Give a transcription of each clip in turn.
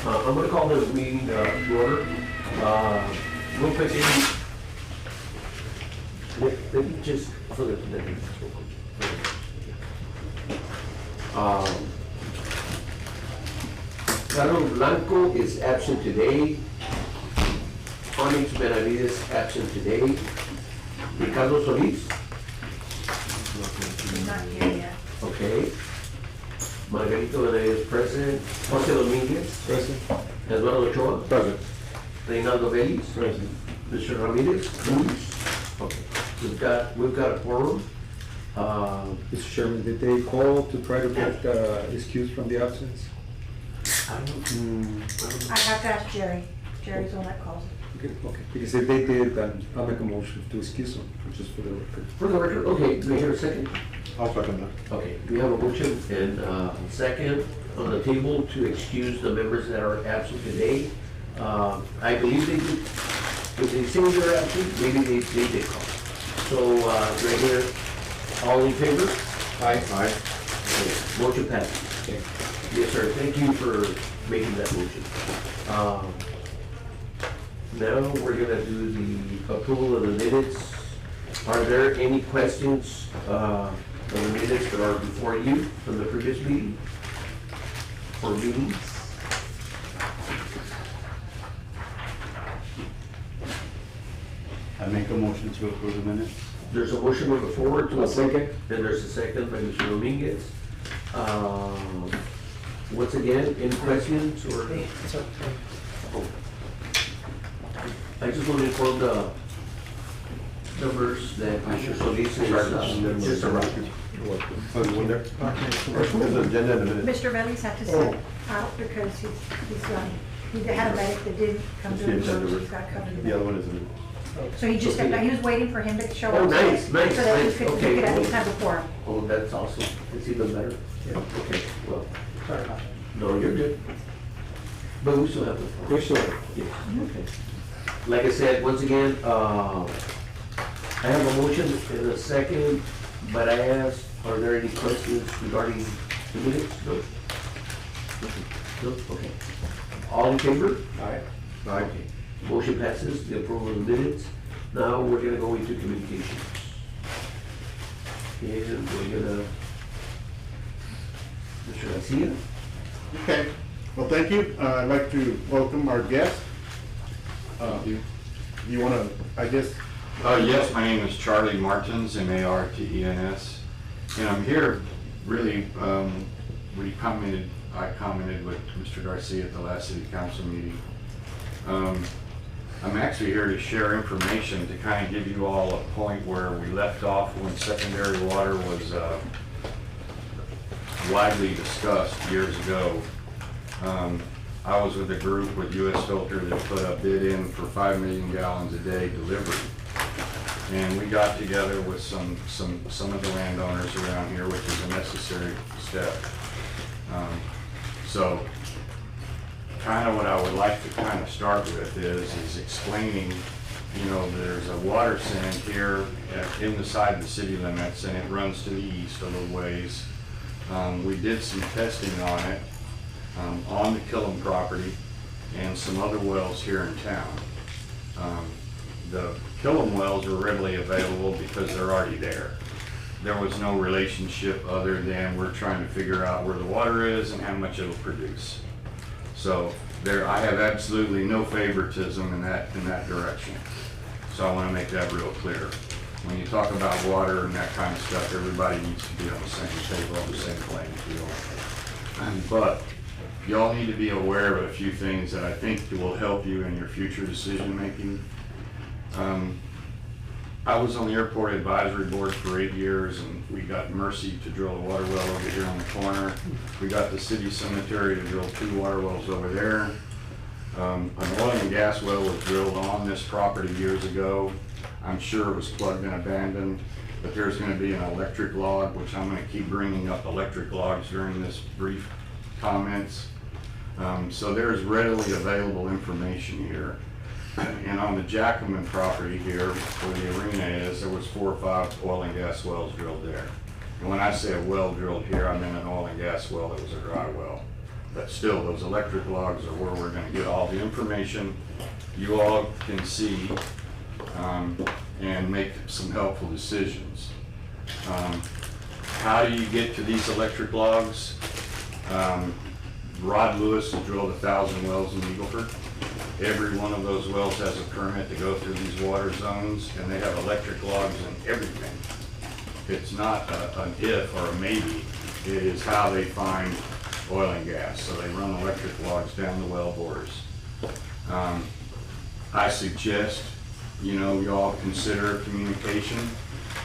I'm going to call the meeting to order. Real quick, let me just, for the, Carlos Blanco is absent today. Onyx Benavides absent today. Ricardo Solis, He's not here yet. okay. Margarito Benavides present. Jose Dominguez, Present. Eduardo Ochoa, Present. Reinaldo Vélez, Present. Mr. Ramirez, okay. We've got a quorum. Mr. Chairman, did they call to try to get excuse from the absence? I don't I have to ask Jerry. Jerry's the one that calls. Okay, because if they did, then I'll make a motion to excuse them, just for the record. For the record, okay, do I hear a second? I'll second that. Okay, we have a motion and second on the table to excuse the members that are absent today. I believe they did, if they say they're absent, maybe they did call. So, right here, all in favor? Aye. Okay, motion passes. Okay. Yes, sir, thank you for making that motion. Now, we're gonna do the approval of the minutes. Are there any questions on the minutes that are before you from the previous meeting or meetings? I make a motion to approve the minutes. There's a motion on the floor to A approve, second. and there's a second by Mr. Dominguez. Once again, any questions or? Oh. I just want to inform the members that Mr. Solis is just arrived. Oh, you were there? There's an agenda in a minute. Mr. Vélez had to sit out because he had a medic that didn't come to It's the him, agenda. so he's got covered. The other one is in. So he just stepped out. He was waiting for him to show up. Oh, nice, So that he nice, could okay. get at least have before him. Oh, that's awesome. It's even better. Yeah, okay, well, Sorry about no, you're good. But we still have the floor. that. Sure. Yes, okay. Like I said, once again, I have a motion and a second, but I asked, are there any questions regarding the minutes? No? No, okay. All in favor? Aye. Okay. Motion passes, the approval of the minutes. Now we're gonna go into communications. And we're gonna, Mr. Garcia? Okay, well, thank you. I'd like to welcome our guest. You want to, I guess, Yes, my name is Charlie Martins, M-A-R-T-E-N-S, and I'm here really, I commented with Mr. Garcia at the last city council meeting. I'm actually here to share information to kind of give you all a point where we left off when secondary water was widely discussed years ago. I was with a group with US Filter that put a bid in for 5 million gallons a day delivered. And we got together with some of the landowners around here, which is a necessary step. So kind of what I would like to kind of start with is explaining, you know, there's a water send here in the side of the city limits, and it runs to the east a little ways. We did some testing on it, on the Killam property and some other wells here in town. The Killam wells are readily available because they're already there. There was no relationship other than we're trying to figure out where the water is and how much it'll produce. So there, I have absolutely no favoritism in that direction. So I want to make that real clear. When you talk about water and that kind of stuff, everybody needs to be on the same table, on the same playing field. But y'all need to be aware of a few things that I think will help you in your future decision making. I was on the airport advisory board for 8 years, and we got Mercy to drill a water well over here on the corner. We got the city cemetery to drill 2 water wells over there. An oil and gas well was drilled on this property years ago. I'm sure it was plugged and abandoned, but there's going to be an electric log, which I'm going to keep bringing up electric logs during this brief comments. So there's readily available information here. And on the Jackman property here, where the arena is, there was 4 or 5 oil and gas wells drilled there. And when I say a well drilled here, I mean an oil and gas well that was a dry well. But still, those electric logs are where we're gonna get all the information you all can see, and make some helpful decisions. How do you get to these electric logs? Rod Lewis has drilled 1,000 wells in Eagle Ford. Every one of those wells has a permit to go through these water zones, and they have electric logs and everything. It's not an if or a maybe, it is how they find oil and gas. So they run electric logs down the well bores. I suggest, you know, y'all consider communication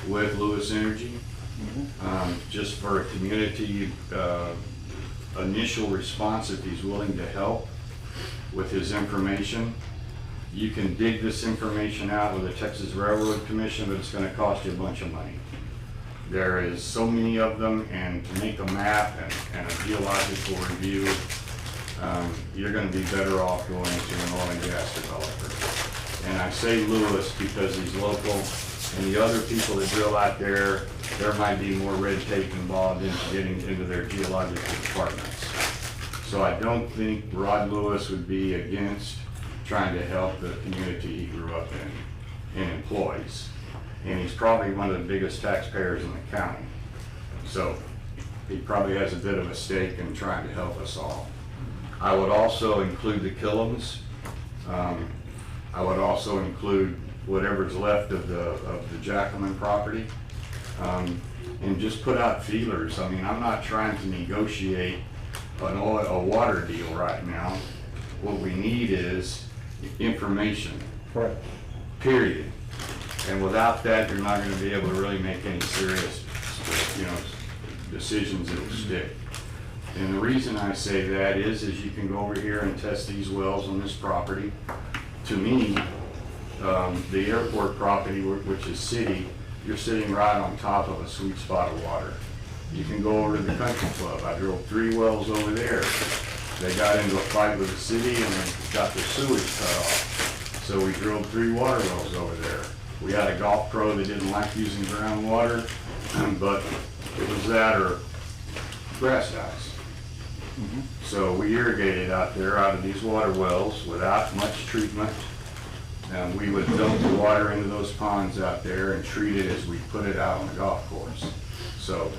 with Lewis Energy, just for a community initial response if he's willing to help with his information. You can dig this information out with the Texas Railroad Commission, but it's gonna cost you a bunch of money. There is so many of them, and to make a map and a geological review, you're gonna be better off going to an oil and gas developer. And I say Lewis because he's local, and the other people that drill out there might be more red tape involved in getting into their geological departments. So I don't think Rod Lewis would be against trying to help the community he grew up in and employs. And he's probably one of the biggest taxpayers in the county. So he probably has a bit of a stake in trying to help us all. I would also include the Killam's. I would also include whatever's left of the Jackman property. And just put out feelers. I mean, I'm not trying to negotiate a water deal right now. What we need is information. Right. Period. And without that, you're not gonna be able to really make any serious, you know, decisions that will stick. And the reason I say that is you can go over here and test these wells on this property. To me, the airport property, which is city, you're sitting right on top of a sweet spot of water. You can go over to the country club. I drilled 3 wells over there. They got into a fight with the city and they got their sewage cut off. So we drilled 3 water wells over there. We had a golf pro that didn't like using groundwater, but it was that or grass house. So we irrigated out there out of these water wells without much treatment. And we would dump the water into those ponds out there and treat it as we put it out on the golf course. So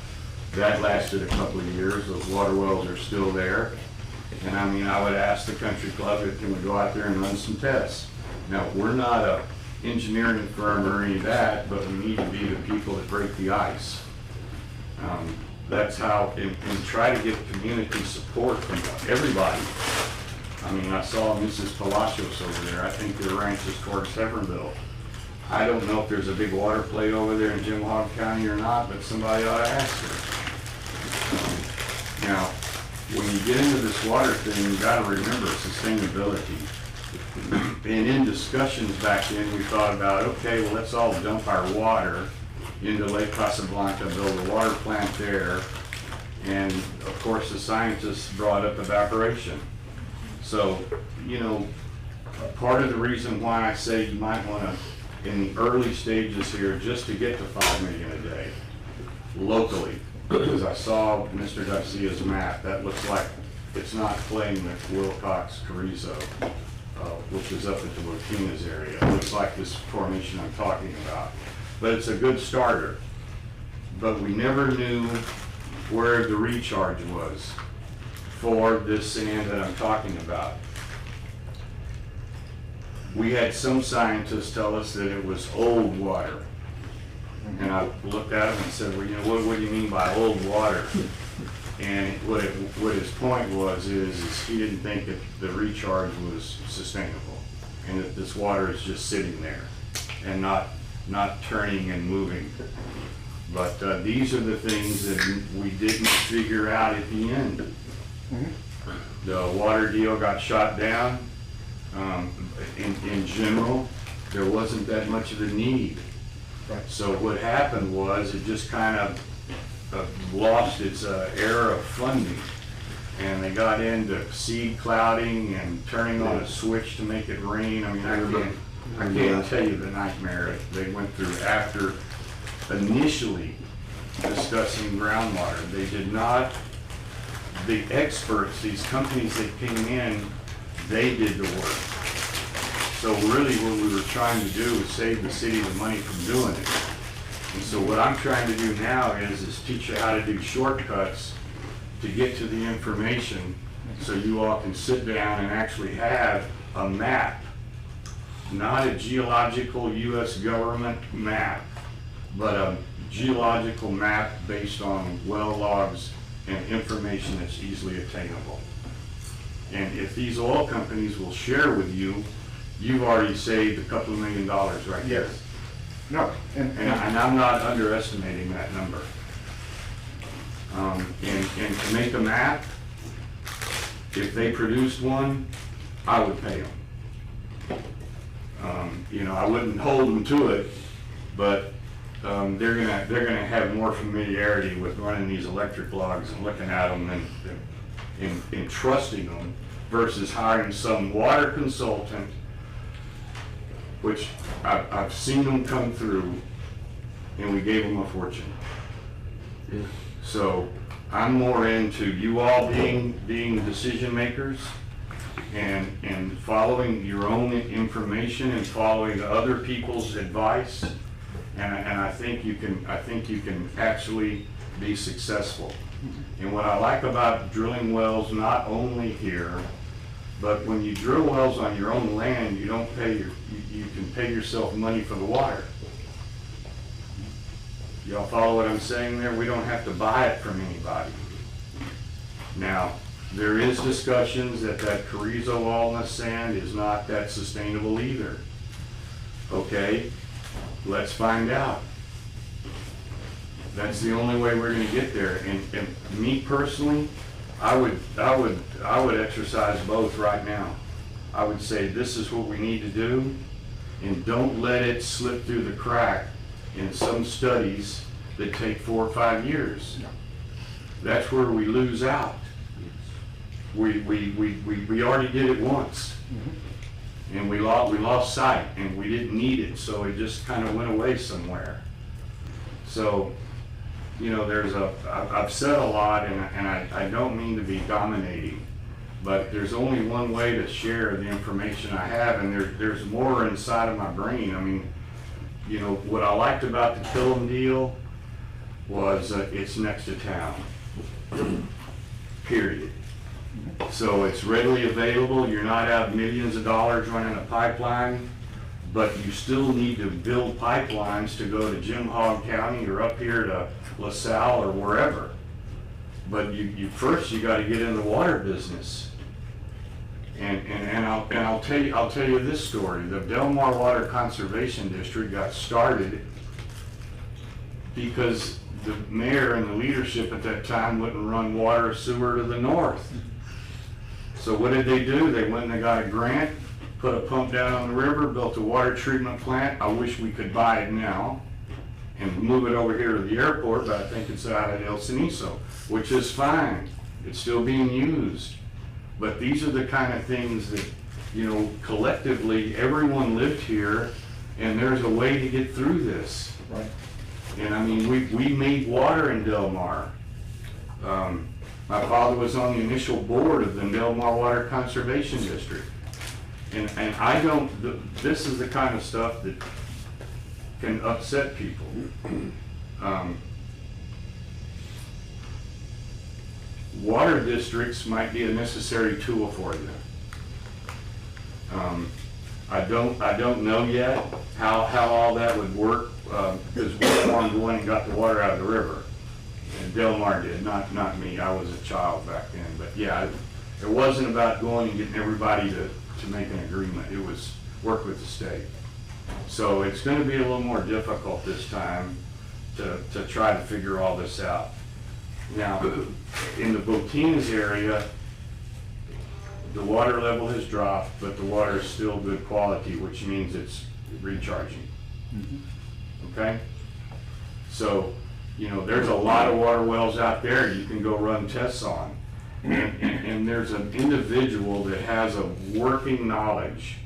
that lasted a couple of years. Those water wells are still there. And I mean, I would ask the country club if can we go out there and run some tests. Now, we're not a engineering firm or any of that, but we need to be the people that break the ice. That's how, and try to get community support from everybody. I mean, I saw Mrs. Palacios over there. I think their ranch is towards Severnville. I don't know if there's a big water play over there in Jim Hog County or not, but somebody ought to ask her. Now, when you get into this water thing, you gotta remember sustainability. And in discussions back then, we thought about, okay, well, let's all dump our water into Lake Casablanca, build a water plant there. And of course, the scientists brought up evaporation. So, you know, part of the reason why I say you might wanna, in the early stages here, just to get to 5 million a day, locally, because I saw Mr. Garcia's map, that looks like it's not playing the Wilcox Carrizo, which is up at the Martinez area. It looks like this formation I'm talking about. But it's a good starter. But we never knew where the recharge was for this sand that I'm talking about. We had some scientists tell us that it was old water. And I looked at him and said, well, you know, what do you mean by old water? And what his point was is he didn't think that the recharge was sustainable, and that this water is just sitting there and not turning and moving. But these are the things that we didn't figure out at the end. The water deal got shot down. In general, there wasn't that much of a need. So what happened was it just kind of lost its era of funding, and they got into seed clouding and turning on a switch to make it rain. I mean, I can't tell you the nightmare they went through after initially discussing groundwater. They did not the experts, these companies that came in, they did the work. So really what we were trying to do was save the city the money from doing it. And so what I'm trying to do now is teach you how to do shortcuts to get to the information so you all can sit down and actually have a map, not a geological US government map, but a geological map based on well logs and information that's easily attainable. And if these oil companies will share with you, you've already saved a couple of $1 million right there. Yes. No, and And I'm not underestimating that number. And to make a map, if they produced one, I would pay them. You know, I wouldn't hold them to it, but they're gonna have more familiarity with running these electric logs and looking at them and trusting them versus hiring some water consultant, which I've seen them come through, and we gave them a fortune. Yeah. So I'm more into you all being decision makers and following your own information and following other people's advice. And I think you can actually be successful. And what I like about drilling wells, not only here, but when you drill wells on your own land, you don't pay you can pay yourself money for the water. Y'all follow what I'm saying there? We don't have to buy it from anybody. Now, there is discussions that Carrizo walnut sand is not that sustainable either. Okay, let's find out. That's the only way we're gonna get there. And me personally, I would exercise both right now. I would say this is what we need to do, and don't let it slip through the crack in some studies that take 4 or 5 years. That's where we lose out. We already did it once, and we lost sight, and we didn't need it, so it just kind of went away somewhere. So, you know, I've said a lot, and I don't mean to be dominating, but there's only one way to share the information I have, and there's more inside of my brain. I mean, you know, what I liked about the Killam deal was it's next to town, period. So it's readily available, you're not out millions of dollars running a pipeline, but you still need to build pipelines to go to Jim Hogg County or up here to LaSalle or wherever. But you first you got to get in the water business. And I'll tell you this story. The Del Mar Water Conservation District got started because the mayor and the leadership at that time wouldn't run water or sewer to the north. So what did they do? They went and they got a grant, put a pump down on the river, built a water treatment plant. I wish we could buy it now and move it over here to the airport, but I think it's out at El Cenizo, which is fine. It's still being used. But these are the kind of things that, you know, collectively, everyone lived here, and there's a way to get through this. right. And I mean, we made water in Del Mar. My father was on the initial board of the Del Mar Water Conservation District. And I don't, this is the kind of stuff that can upset people. Water districts might be a necessary tool for you. I don't know yet how all that would work, because we're on going and got the water out of the river. And Del Mar did, not me. I was a child back then. But yeah, it wasn't about going and getting everybody to make an agreement. It was work with the state. So it's going to be a little more difficult this time to try to figure all this out. Now, in the Botinas area, the water level has dropped, but the water is still good quality, which means it's recharging. Okay? So, you know, there's a lot of water wells out there you can go run tests on. And there's an individual that has a working knowledge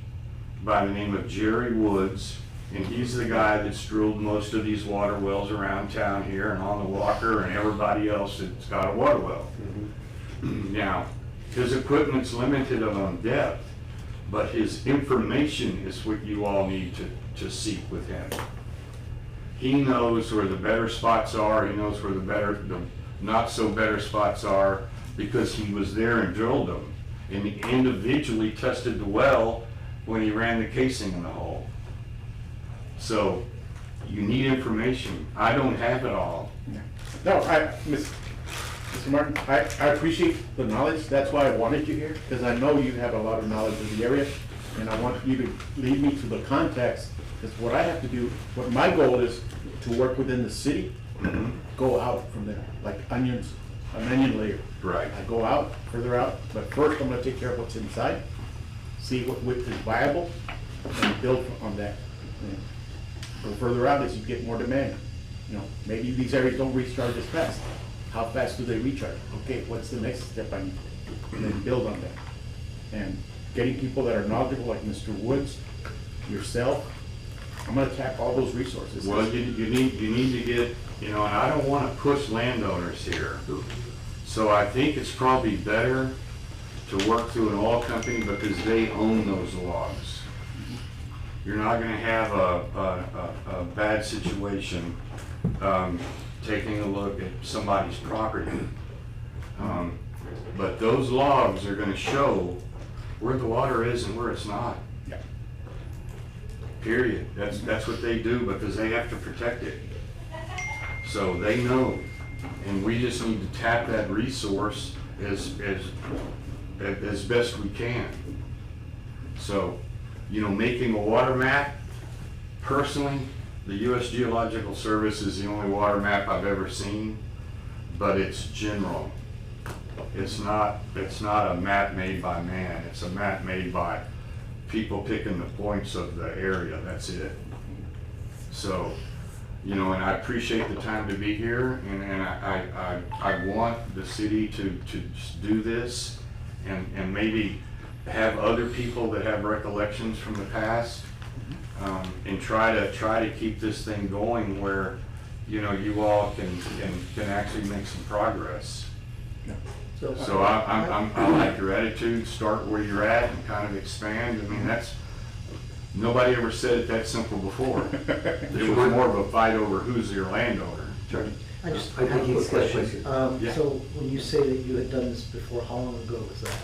by the name of Jerry Woods, and he's the guy that's drilled most of these water wells around town here and on the Walker and everybody else that's got a water well. Now, his equipment's limited on depth, but his information is what you all need to seek with him. He knows where the better spots are, he knows where the not so better spots are, because he was there and drilled them. And he individually tested the well when he ran the casing in the hole. So, you need information. I don't have it all. No, Mr. Martin, I appreciate the knowledge, that's why I wanted you here, because I know you have a lot of knowledge of the area, and I want you to lead me to the context, because what I have to do, what my goal is to work within the city, go out from there, like onions, an onion layer. Right. I go out, further out, but first I'm gonna take care of what's inside, see what width is viable, and build on that. And go further out as you get more demand. You know, maybe these areas don't recharge as fast. How fast do they recharge? Okay, what's the next step I need? And then build on that. And getting people that are knowledgeable, like Mr. Woods, yourself, I'm gonna tap all those resources. Well, you need to get, and I don't wanna push landowners here. So I think it's probably better to work through an oil company because they own those logs. You're not gonna have a bad situation, taking a look at somebody's property. But those logs are gonna show where the water is and where it's not. Yeah. Period. That's what they do because they have to protect it. So they know, and we just need to tap that resource as best we can. So, making a water map, personally, the U.S. Geological Service is the only water map I've ever seen, but it's general. It's not a map made by man, it's a map made by people picking the points of the area, that's it. So, and I appreciate the time to be here, and I want the city to do this, and maybe have other people that have recollections from the past, and try to keep this thing going where, you all can actually make some progress. So I like your attitude, start where you're at and kind of expand. I mean, nobody ever said it that simple before. It was more of a fight over who's your landowner. I just I have a think quick he's got a question. question. Yeah. So when you say that you had done this before, how long ago was that?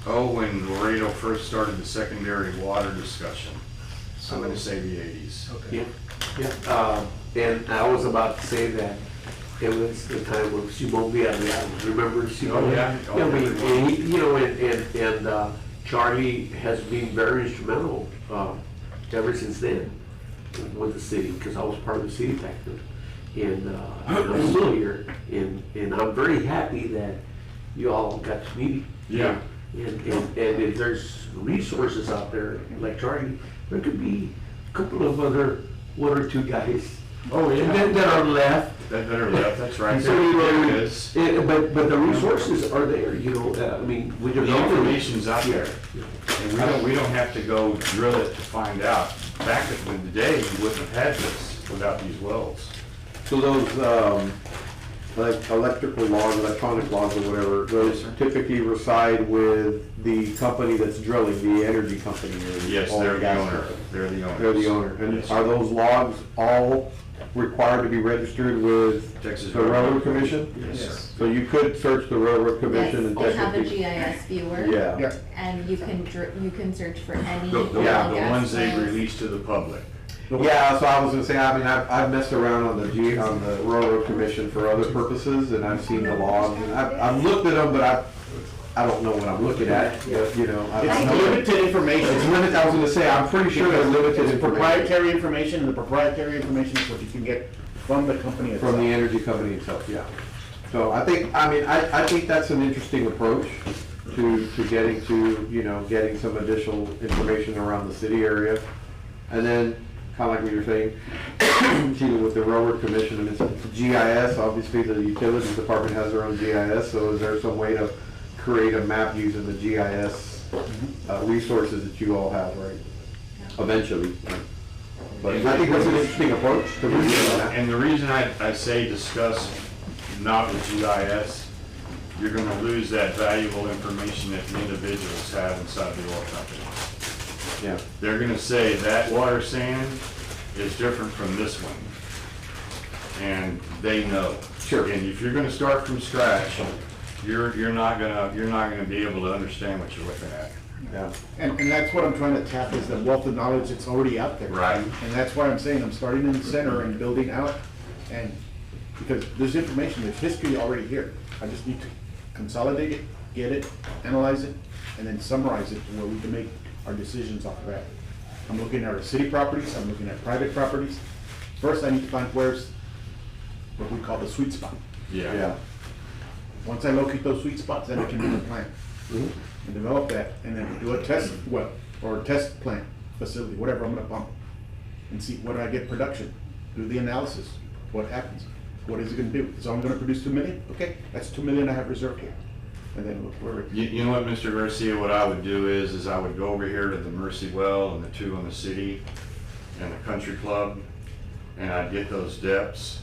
Oh, when Laredo first started the secondary water discussion, I'm So- gonna say the 80s. Okay. And I was about to say that it was the time when Simon Villarreal, remember Simon? Oh, yeah. I mean, and he, and Charlie has been very instrumental, ever since then with the city, because I was part of the city back then. And I'm still here, and I'm very happy that you all got to meet. Yeah. And if there's resources out there, like Charlie, there could be a couple of other, one or two guys. Oh, yeah. That are left. That are left, that's right. So, There it is. but the resources are there, I mean, we The don't. information's out there. And we don't have to go drill it to find out. Back in the day, you wouldn't have had this without these wells. So those, like electrical logs, electronic logs or whatever, those typically reside with the company that's drilling, the energy company or Yes, oil they're and the gas owner. company. They're the owner. They're the owner. And Yes. are those logs all required to be registered with Texas the Railroad Commission? Yes, sir. So you could search the Railroad Commission and Yes, they have a technically. GIS viewer. Yeah. Yeah. And you can search for any The oil and gas ones they wells. release to the public. Yeah, so I was gonna say, I mean, I've messed around on the Railroad Commission for other purposes, and I've seen the logs, and I've looked at them, but I don't know what I'm looking at, I don't It's know. limited information. It's limited, I was gonna say, I'm pretty sure they're limited It's information proprietary information, and the proprietary information is what you can get from the company itself. from the energy company itself, yeah. So I think that's an interesting approach to getting getting some additional information around the city area. And then, kind of like what you're saying, with the Railroad Commission, and it's GIS, obviously the utilities department has their own GIS, so is there some way to create a map using the GIS resources that you all have, right? Eventually. But I think that's an interesting approach to review that. And the reason I say discuss not with GIS, you're gonna lose that valuable information that the individuals have inside the oil company. Yeah. They're gonna say that water sand is different from this one. And they know. Sure. And if you're gonna start from scratch, you're not gonna be able to understand what you're looking at. Yeah. And that's what I'm trying to tap, is the wealth of knowledge that's already out there. Right. And that's why I'm saying I'm starting in the center and building out, and because there's information, there's history already here. I just need to consolidate it, get it, analyze it, and then summarize it to where we can make our decisions off of that. I'm looking at our city properties, I'm looking at private properties. First, I need to find where's what we call the sweet spot. Yeah. Once I locate those sweet spots, then I can do the plan. Mhm. And develop that, and then do a test well, or a test plant, facility, whatever I'm gonna pump. And see, what do I get production? Do the analysis, what happens? What is it gonna do? So I'm gonna produce 2 million? Okay, that's 2 million I have reserved here. And then look where it. You know what, Mr. Garcia, what I would do is I would go over here to the Mercy Well and the two in the city and the country club, and I'd get those depths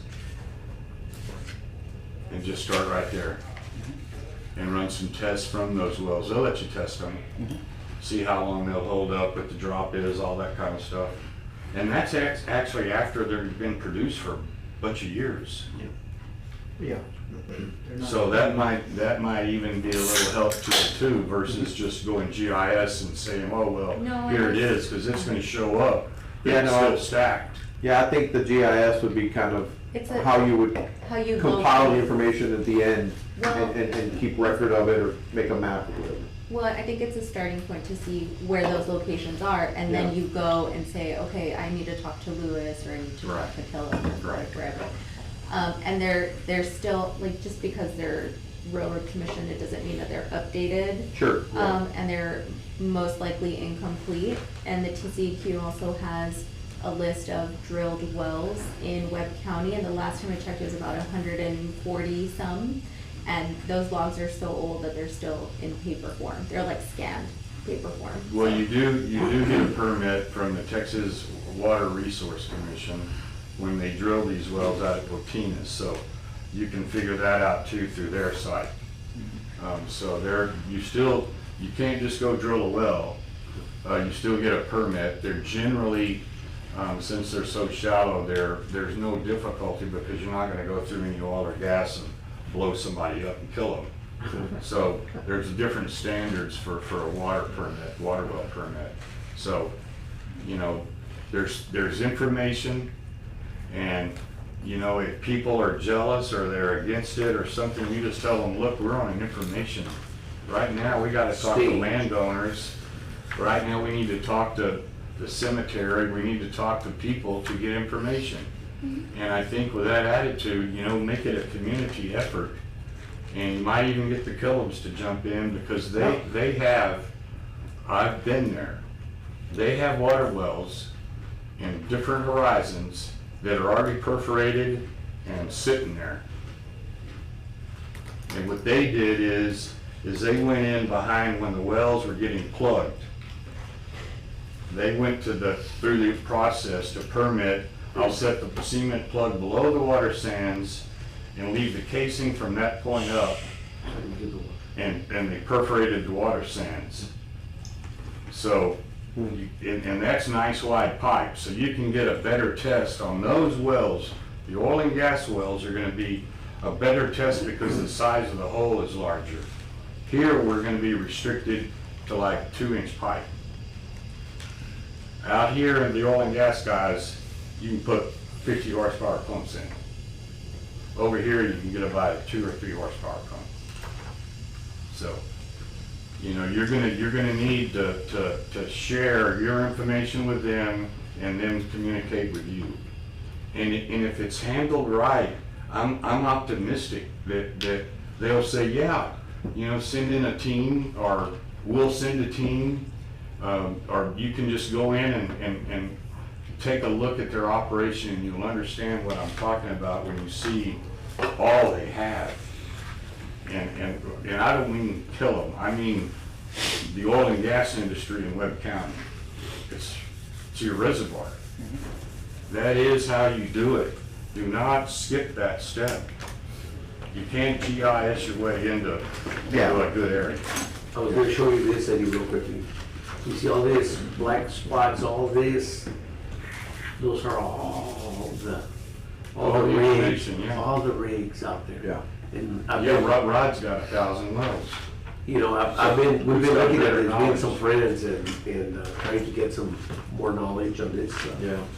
and just start right there and run some tests from those wells. They'll let you test them, see how long they'll hold up, what the drop is, all that kind of stuff. And that's actually after they've been produced for a bunch of years. Yeah. So that might even be a little help to it too, versus just going GIS and saying, oh, well, No, here it I- is, because it's gonna show up. Yeah, It's no, still I- stacked. Yeah, I think the GIS would be kind of It's a- how you would How you compile the locate- information at the end Well- and keep record of it or make a map or whatever. Well, I think it's a starting point to see where those locations are, and Yeah. then you go and say, okay, I need to talk to Lewis, or I need to talk Right. to Killen, or Right. wherever. And they're still, like, just because they're railroad commission, it doesn't mean that they're updated. Sure. Yeah. And they're most likely incomplete, and the TCEQ also has a list of drilled wells in Webb County, and the last time I checked, it was about 140 some. And those logs are so old that they're still in paper form. They're like scanned paper form. Well, you do get a permit from the Texas Water Resource Commission when they drill these wells out at Botinas, so you can figure that out too through their site. So you can't just go drill a well, you still get a permit. They're generally, since they're so shallow, there's no difficulty because you're not gonna go through any oil or gas and blow somebody up and kill them. So there's different standards for a water well permit. So, you know, there's information, and, you know, if people are jealous or they're against it or something, you just tell them, look, we're on an information. Right now, we gotta talk to Stage. landowners. Right now, we need to talk to the cemetery, we need to talk to people to get information. And I think with that attitude, you know, make it a community effort. And you might even get the Killiams to jump in, because they have, I've been there, they have water wells in different horizons that are already perforated and sitting there. And what they did is they went in behind when the wells were getting plugged. They went through the process to permit, I'll set the cement plug below the water sands and leave the casing from that point up, and they perforated the water sands. So, and that's nice wide pipe, so you can get a better test on those wells. The oil and gas wells are gonna be a better test because the size of the hole is larger. Here, we're gonna be restricted to like 2-inch pipe. Out here in the oil and gas guys, you can put 50 horsepower pumps in. Over here, you can get about a 2 or 3 horsepower pump. So, you know, you're gonna need to share your information with them and then communicate with you. And if it's handled right, I'm optimistic that they'll say, yeah, you know, send in a team, or we'll send a team, or you can just go in and take a look at their operation, and you'll understand what I'm talking about when you see all they have. And I don't mean kill them, I mean the oil and gas industry in Webb County. It's your reservoir. That is how you do it. Do not skip that step. You can't GIS your way into a good area. I was gonna show you this, Eddie, real quickly. You see all this, black spots, all this? Those are all the All the rigs, information, yeah. all the rigs out there. Yeah. And I've Yeah, been, Rod's got 1,000 wells. you know, we've been looking at it, being some friends and trying to get some more knowledge on this.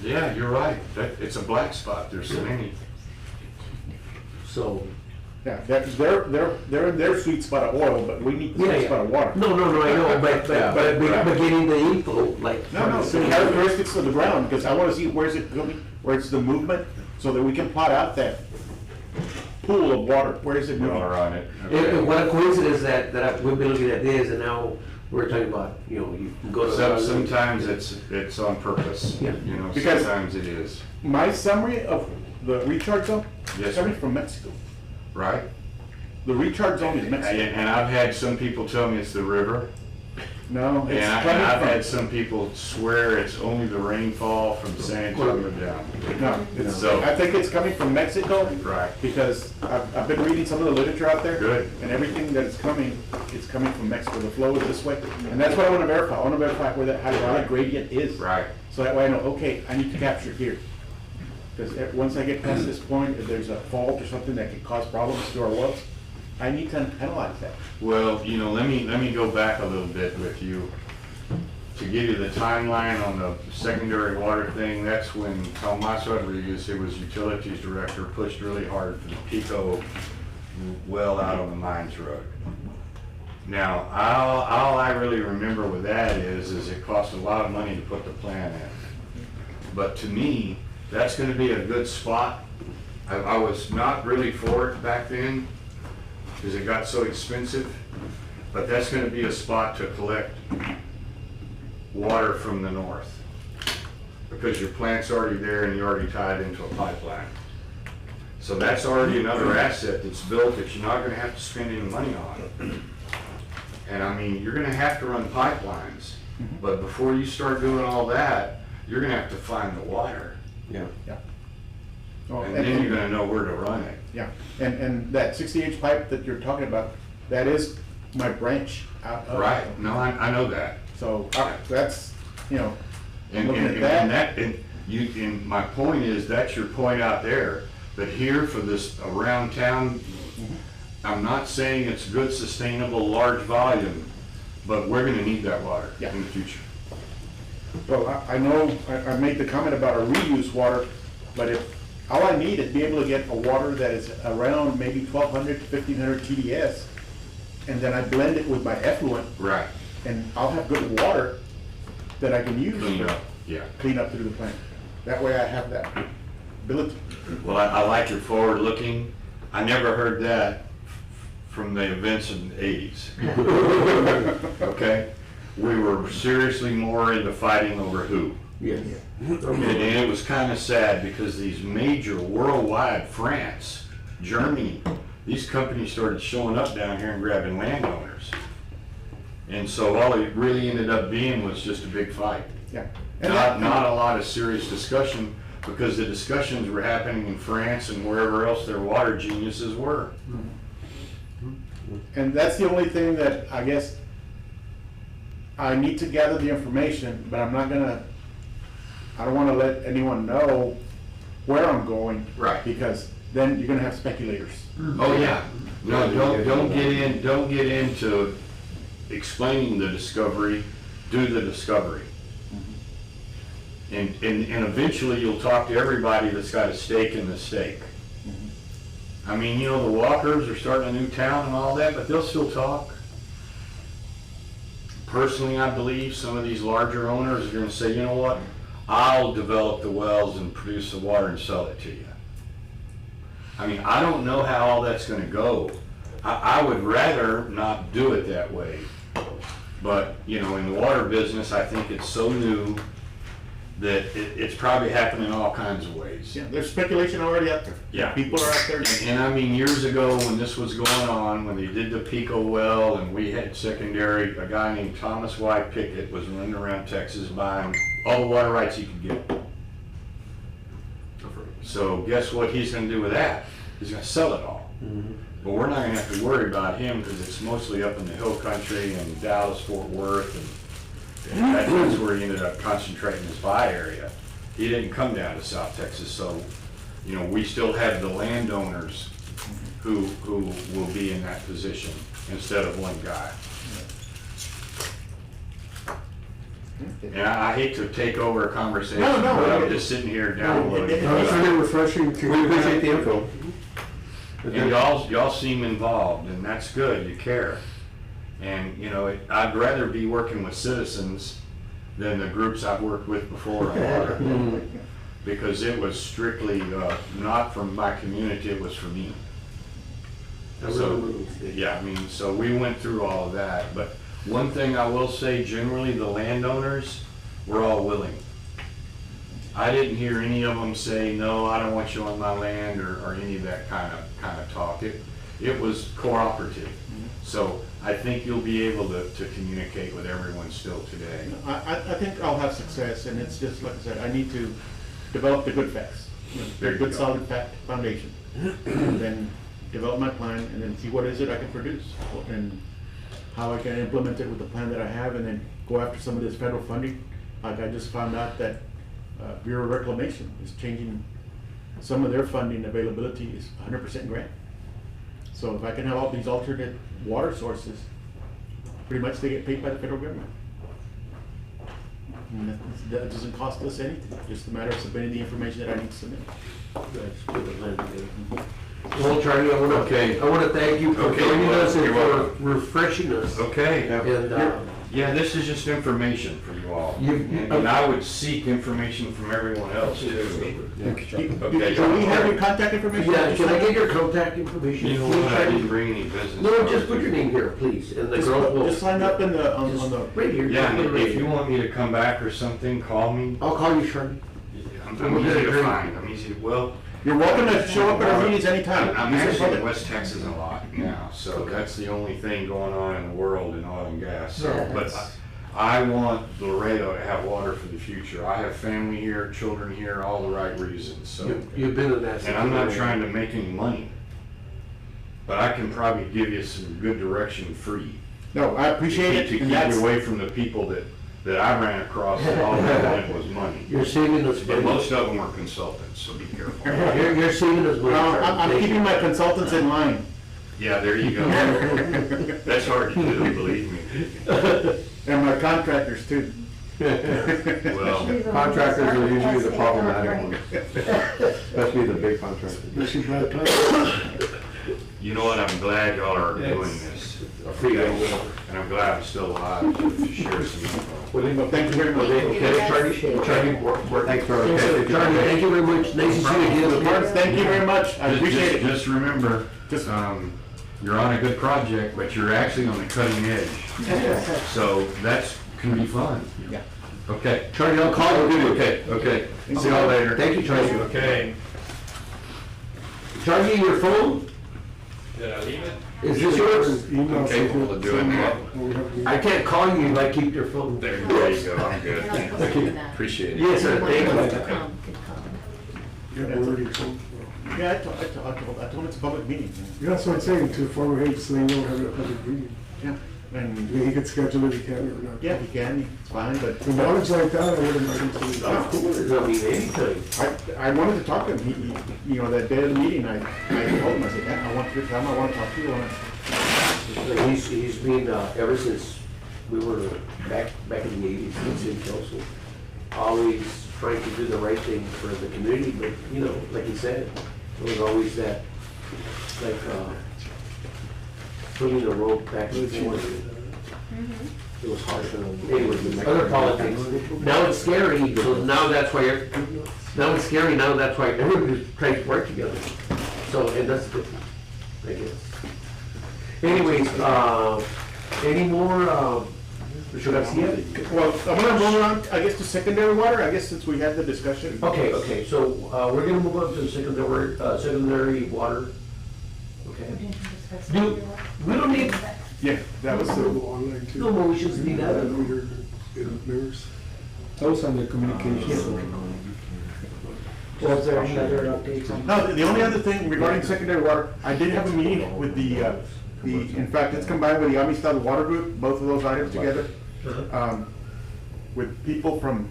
Yeah, you're right. It's a black spot. There's so many. So, Yeah, they're in their sweet spot of oil, but we need the yeah, sweet spot of water. no, I know, but getting the info, like. No, from the city- characteristics of the ground, because I wanna see where's it going, where's the movement, so that we can plot out that pool of water, where is it moving? Water on it. And what a coincidence that we've been looking at this and now we're talking about, you know, you can go to. Sometimes it's on purpose. Yeah. You know, Because- sometimes it is, My summary of the recharge zone, Yes, is coming sir. from Mexico. right? The recharge zone is Mexico. And I've had some people tell me it's the river. No, it's And I've coming had from, some people swear it's only the rainfall from San Antonio down. no, it's, So- I think it's coming from Mexico. Right. Because I've been reading some of the literature out there. Good. And everything that is coming, it's coming from Mexico. The flow is this way. And that's what I want to verify. I want to verify where that hydraulic gradient is. Right. So that way I know, okay, I need to capture here. Because once I get past this point, if there's a fault or something that can cause problems to our wells, I need to analyze that. Well, you know, let me go back a little bit with you. To give you the timeline on the secondary water thing, that's when Tomas Rodriguez, who was utilities director, pushed really hard for the Pico well out on the Mines Road. Now, all I really remember with that is it cost a lot of money to put the plan in. But to me, that's gonna be a good spot. I was not really for it back then, because it got so expensive, but that's gonna be a spot to collect water from the north. Because your plant's already there and you're already tied into a pipeline. So that's already another asset that's built that you're not gonna have to spend any money on. And I mean, you're gonna have to run pipelines, but before you start doing all that, you're gonna have to find the water. Yeah. Oh, And then you're gonna know where to run it. Yeah, and that 60-inch pipe that you're talking about, that is my branch out of. Right, no, I know that. So, that's, you know, And, looking and, at and that, that, and my point is, that's your point out there, but here for this around town, I'm not saying it's good, sustainable, large volume, but we're gonna need that water Yeah. in the future. well, I know, I made the comment about a reuse water, but if, all I need is be able to get a water that is around maybe 1,200 to 1,500 TDS, and then I blend it with my effluent, Right. and I'll have good water that I can use Clean to up, yeah. clean up through the plant. That way I have that ability. Well, I like your forward looking. I never heard that from the events in the 80s. Okay? We were seriously more into fighting over who. Yes. And it was kind of sad because these major worldwide, France, Germany, these companies started showing up down here and grabbing landowners. And so all it really ended up being was just a big fight. Yeah. And that- Not a lot of serious discussion, because the discussions were happening in France and wherever else their water geniuses were. And that's the only thing that I guess I need to gather the information, but I don't wanna let anyone know where I'm going. Right. Because then you're gonna have speculators. Oh, yeah. No, don't get into explaining the discovery, do the discovery. And eventually you'll talk to everybody that's got a stake in the stake. I mean, you know, the Walkers are starting a new town and all that, but they'll still talk. Personally, I believe some of these larger owners are gonna say, you know what? I'll develop the wells and produce the water and sell it to you. I mean, I don't know how all that's gonna go. I would rather not do it that way. But, you know, in the water business, I think it's so new that it's probably happening in all kinds of ways. Yeah, there's speculation already out there. Yeah. People are out there. And I mean, years ago, when this was going on, when they did the Pico well, and we had secondary, a guy named Thomas White Pickett was running around Texas buying all the water rights he could get. So guess what he's gonna do with that? is gonna sell it all. But we're not gonna have to worry about him, because it's mostly up in the hill country and Dallas, Fort Worth, and that's where he ended up concentrating his buy area. He didn't come down to South Texas, so, you know, we still have the landowners who will be in that position instead of one guy. And I hate to take over a conversation, No, but I'm just sitting here downloading. No, it's really refreshing to. We appreciate the info. And y'all seem involved, and that's good, you care. And, you know, I'd rather be working with citizens than the groups I've worked with before on water. Because it was strictly, not from my community, it was for me. So, yeah, I mean, so we went through all of that, but one thing I will say, generally, the landowners were all willing. I didn't hear any of them say, no, I don't want you on my land, or any of that kind of talk. It was cooperative. So I think you'll be able to communicate with everyone still today. I think I'll have success, and it's just, like I said, I need to develop the good facts. You know, There you good go. solid fact foundation. And then develop my plan, and then see what is it I can produce, and how I can implement it with the plan that I have, and then go after some of this federal funding. Like I just found out that Bureau of Reclamation is changing, some of their funding availability is 100% grant. So if I can have all these alternate water sources, pretty much they get paid by the federal government. And that doesn't cost us anything, just a matter of submitting the information that I need to submit. Well, Charlie, I wanna thank you for Okay, joining well, us and you're for welcome. refreshing us. Okay. And, Yeah, this is just information for you all. You- And I would seek information from everyone else too. Do Okay. we have your contact information? yeah, can I get your contact information? You know what, I didn't bring any business. No, cards just put your with me. name here, please, and the girls will. Just sign up in the, on the. Right here. Yeah, just put it and right if you here. want me to come back or something, call me. I'll call you, Charlie. I'm easy to find, I'm easy, well, You're welcome to show up at our meetings anytime. I'm These are actually in public. West Texas a lot now, so that's the only thing going on in the world in oil and gas. So, but I want Laredo to have water for the future. I have family here, children here, all the right reasons, so. You've been in that. And I'm not trying to make any money, but I can probably give you some good direction free. No, I appreciate it. To keep and you that's- away from the people that I ran across that all they wanted was money. You're saving us But money. most of them were consultants, so be careful. You're saving us money. No, Charlie. I'm Thank keeping you. my consultants in line. Yeah, there you go. That's hard to do, believe me. And my contractors too. Well, Contractors are usually the problematic ones, especially the big contractors. you know what, I'm glad y'all are doing this. Okay? And I'm glad I'm still alive to share some info. Well, thank you very much. Okay, Charlie, Thanks for. Charlie, thank you very much. Nice to see you again. Martin, thank you very much. I appreciate it. Just remember, Just- you're on a good project, but you're actually on the cutting edge. So that's, can be fun. Yeah. Okay. Charlie, I'll call you. Okay. See y'all later. Thank you, Charlie. Okay. Charlie, your phone? Did I leave it? Is this yours? I'm capable of doing that. I can't call you if I keep your phone. There you go, I'm You're not good. supposed to do that. Appreciate it. Yes, sir, thank Anyone wants you. to come, can come. Yeah, I told him it's a public meeting. Yeah, that's what I'm saying, to former agents, so they know how to have a public meeting. Yeah. And, He could schedule it, he can or not. yeah, he can, it's fine, but. With knowledge like that, I wouldn't mind him to. Of course. I mean, anytime. I wanted to talk to him, he, you know, that day of the meeting, I told him, I said, yeah, I want you to come, I want to talk to you, I want to. He's been, ever since we were back in the 80s, in city council, always trying to do the right thing for the community, but, you know, like he said, there was always that, like, putting the road back and forth. It was hard for them. Anyway, other politics. Now it's scary, so now that's why, now it's scary, now that's why everybody's trying to work together. So, and that's good, I guess. Anyways, any more, Mr. Garcia? Well, I'm gonna move on, I guess, to secondary water, I guess since we had the discussion. Okay, so, we're gonna move on to secondary water. Okay. We don't need, Yeah, that was the, Online too. no more, we shouldn't need that. Mirrors. Those on the communications. Was there any other updates on? No, the only other thing regarding secondary water, I did have a meeting with in fact, it's combined with the Amistad Water Group, both of those items together. With people from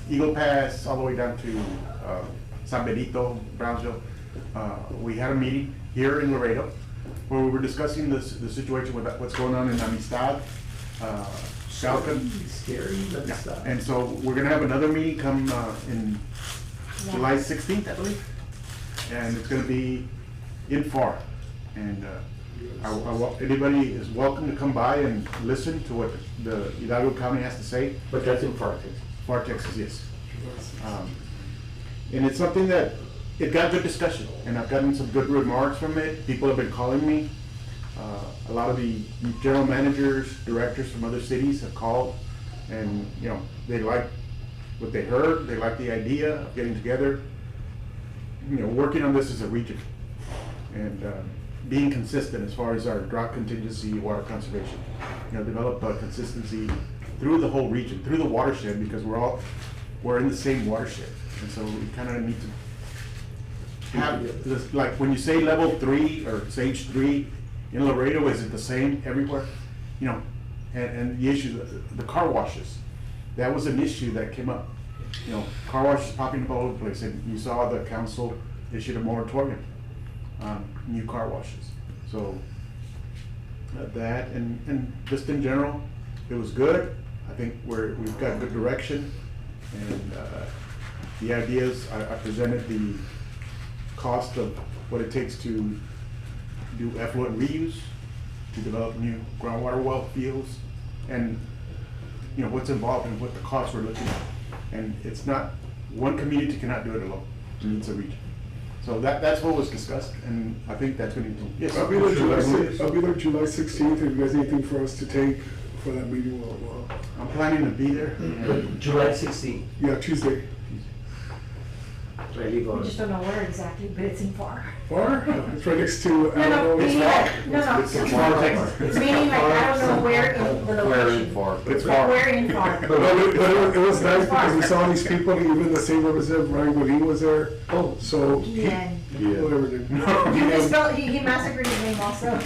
Eagle Pass all the way down to San Benito, Brownsville. We had a meeting here in Laredo where we were discussing the situation with what's going on in Amistad, Falcon. Scary, but Yeah. stuff. And so we're gonna have another meeting come in July 16th, I believe. And it's gonna be in FAR. And anybody is welcome to come by and listen to what the Hidalgo County has to say. But that's in FAR, Texas. FAR, Texas, yes. And it's something that, it got good discussion, and I've gotten some good remarks from it. People have been calling me. A lot of the general managers, directors from other cities have called, and, you know, they like what they heard, they like the idea of getting together, you know, working on this as a region, and being consistent as far as our drought contingency, water conservation. You know, develop a consistency through the whole region, through the watershed, because we're in the same watershed, and so we kind of need to have this, like, when you say level 3 or stage 3 in Laredo, is it the same everywhere? You know, and the issue, the car washes, that was an issue that came up. You know, car washes popping up all over the place, and you saw the council issued a moratorium on new car washes. So that, and just in general, it was good. I think we've got good direction, and the ideas, I presented the cost of what it takes to do effluent reuse, to develop new groundwater well fields, and, you know, what's involved and what the costs we're looking at. And it's not, one community cannot do it alone, it needs a region. So that's what was discussed, and I think that's going to, yes. I'll be there July 16th, if you guys have anything for us to take for that meeting, well, I'm planning to be there. July 16th. yeah, Tuesday. Ready, go We on. just don't know where exactly, but it's in FAR. Or, it's right next to, No, meaning like, no, It's far, Texas. meaning like, I don't know where in the Where in location. FAR? It's far. Where in FAR. But it was nice because we saw these people, even the same representative, Ryan Godin was there. Oh, So he, Yeah. whatever it is. He misspelled, he massacred his name also.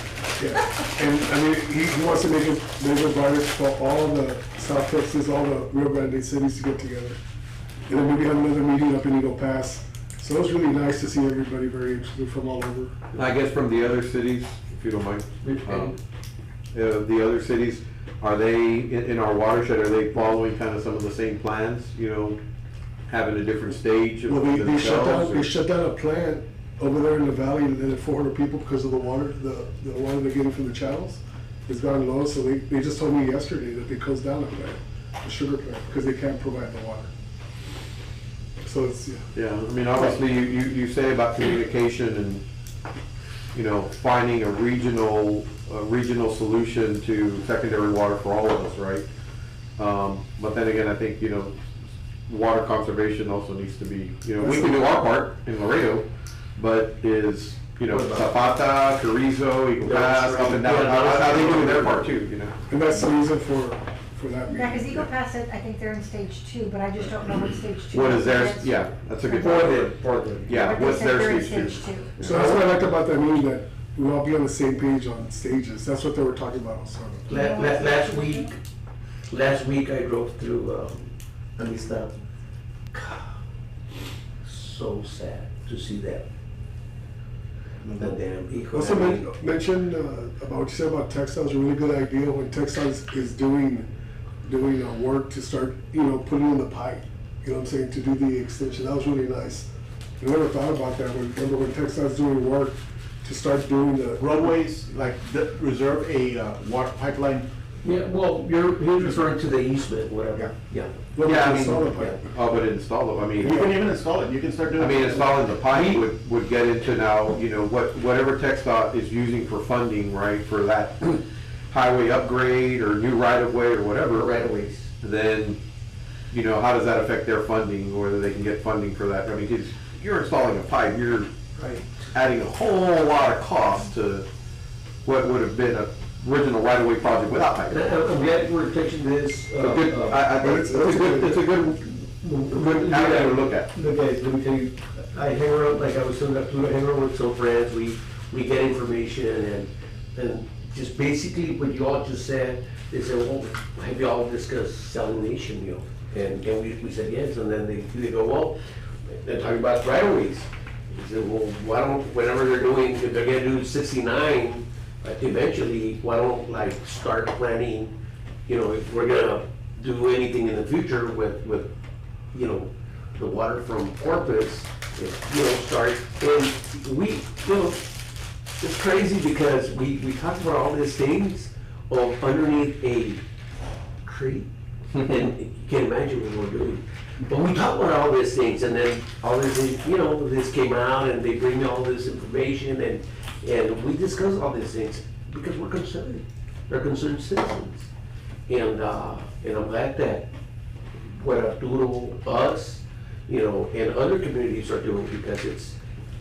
Yeah. And I mean, he wants to make it brighter for all the South Texas, all the Rio Grande cities to get together. And then maybe have another meeting up in Eagle Pass. So it was really nice to see everybody very interested from all over. I guess from the other cities, if you don't mind. The other cities, are they, in our watershed, are they following kind of some of the same plans, you know, having a different stage of Well, they shut themselves, down, or- they shut down a plant over there in the valley and then 400 people because of the water, the water they're getting from the channels has gone low. So they just told me yesterday that they closed down a plant, a sugar plant, because they can't provide the water. So it's, yeah. Yeah, I mean, obviously, you say about communication and, you know, finding a regional solution to secondary water for all of us, right? But then again, I think, you know, water conservation also needs to be, you know, we can do our part in Laredo, but is, you know, Zapata, Carrizo, Eagle Pass, up and down, how they doing their part too, you know? And that's the reason for that meeting. Yeah, because Eagle Pass said, I think they're in stage 2, but I just don't know what stage 2 is. What is theirs? Yeah, that's a good point. Yeah, But they what's said their they're in stage stage two? 2. So that's what I liked about that meeting, that we'll all be on the same page on stages. That's what they were talking about also. Last week I drove through, Amistad. So sad to see that. That damn eco. Also mentioned about what you said about textiles, a really good idea when textiles is doing work to start, you know, putting in the pipe, you know what I'm saying, to do the extension. That was really nice. I never thought about that. Remember when textiles doing work to start doing the Roadways, like reserve a water pipeline. Yeah, well, you're referring to the easement, whatever, yeah. Yeah, I mean, install the pipe. oh, but install them, I You can mean, even install it, you can start doing. I mean, installing the pipe would get into now, you know, whatever TxDOT is using for funding, right, for that highway upgrade or new right-of-way or whatever. Right of ways. Then, you know, how does that affect their funding, or whether they can get funding for that? I mean, 'cause you're installing a pipe, you're Right. adding a whole lot of cost to what would have been a original right-of-way project without pipe. I'm glad we're touching this. A good, I think it's a good avenue to look at. Look guys, let me tell you, I hang around, like I was telling Arturo, I hang around with some friends, we get information and just basically what you all just said, they said, well, have you all discussed salination, you know? And we said yes, and then they go, well, they're talking about right of ways. He said, well, why don't, whenever they're doing, if they're gonna do 69, eventually, why don't like start planning, you know, if we're gonna do anything in the future with, you know, the water from Corpus, you know, start, and we, you know, it's crazy because we talk about all these things of underneath a tree, and you can't imagine what we're doing. But we talk about all these things, and then all this, you know, this came out, and they bring me all this information, and we discuss all these things because we're concerned. They're concerned citizens, and I'm glad that what Arturo, us, you know, and other communities are doing because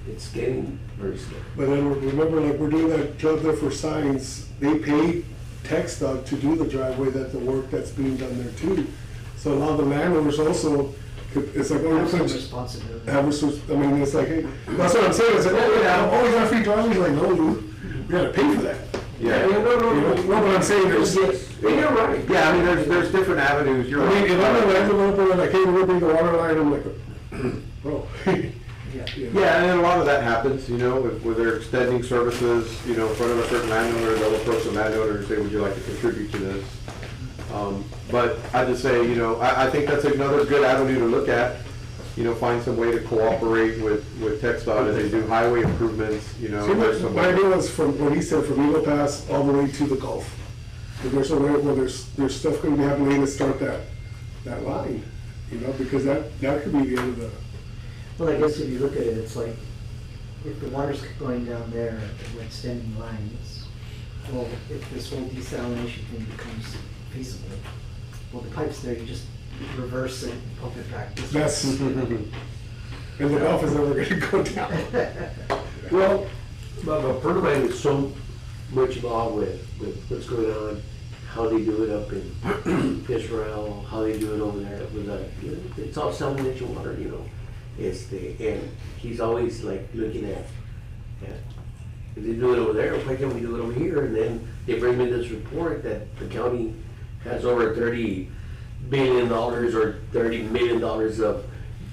it's getting very slow. But then remember, like, we're doing that job there for signs, they paid TxDOT to do the driveway, that the work that's being done there too. So a lot of the landowners also, it's like, oh, Have some you're responsibility. I mean, it's like, hey, that's what I'm saying, it's like, oh, yeah, oh, you got free driveway, like, no, dude, you gotta pay for that. Yeah. No, but I'm saying there's, Yes, you're right. Yeah, I mean, there's different avenues, you're I right. mean, if I'm a land developer, like, hey, we're bring the water line, I'm like, bro. Yeah. Yeah, and then a lot of that happens, you know, where they're extending services, you know, in front of a certain landowner, they'll approach the landowner and say, would you like to contribute to this? But I just say, you know, I think that's another good avenue to look at, you know, find some way to cooperate with TxDOT as they do highway improvements, you know. See, there's some my way- idea was from, what he said, from Eagle Pass all the way to the Gulf. If there's a way where there's stuff gonna be happening to start that line, you know, because that could be the end of the, Well, I guess if you look at it, it's like, if the water's going down there, and we're extending lines, well, if this whole desalination thing becomes feasible, well, the pipe's there, you just reverse it, and pump it back this way. that's, and the Gulf is never gonna go down. Well, but Pertamine is so much involved with what's going on, how they do it up in Israel, how they do it over there with the, it's all salination water, you know. And he's always like looking at, if they do it over there, why can't we do it over here? And then they bring me this report that the county has over $30 billion or $30 million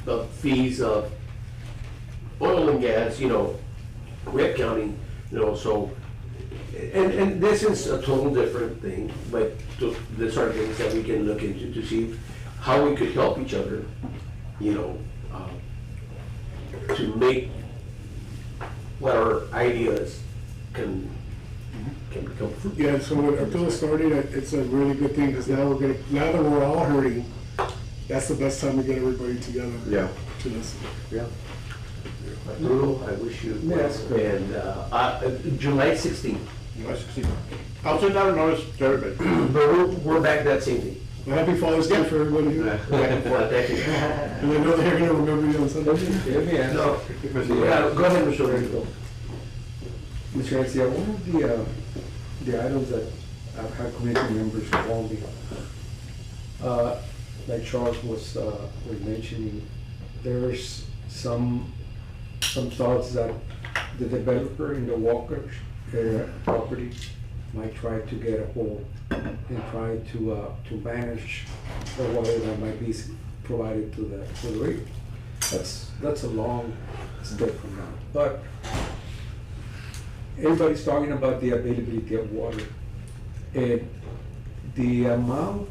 of fees of oil and gas, you know, Webb County, you know, so, and this is a total different thing, but these are things that we can look into to see how we could help each other, you know, to make what our ideas can become fruitful. Yeah, so when Arturo started, it's a really good thing, because now now that we're all hurting, that's the best time to get everybody together. Yeah. To listen. Yeah. Arturo, I wish you well, Yes, good. and July 16th, I'll send out a notice to everybody. but we're back that same day. Well, happy Father's Day for everybody here. Well, thank you. And I know they're gonna remember you on Sunday. Let me ask, No, yeah, go ahead, Mr. Rodrigo. Mr. Garcia, one of the items that I've had committee members call me, like Charles was mentioning, there's some thoughts that the developer in the Walker's property might try to get a hold and try to manage the water that might be provided to the region. That's a long step from now. But everybody's talking about the availability of water. And the amount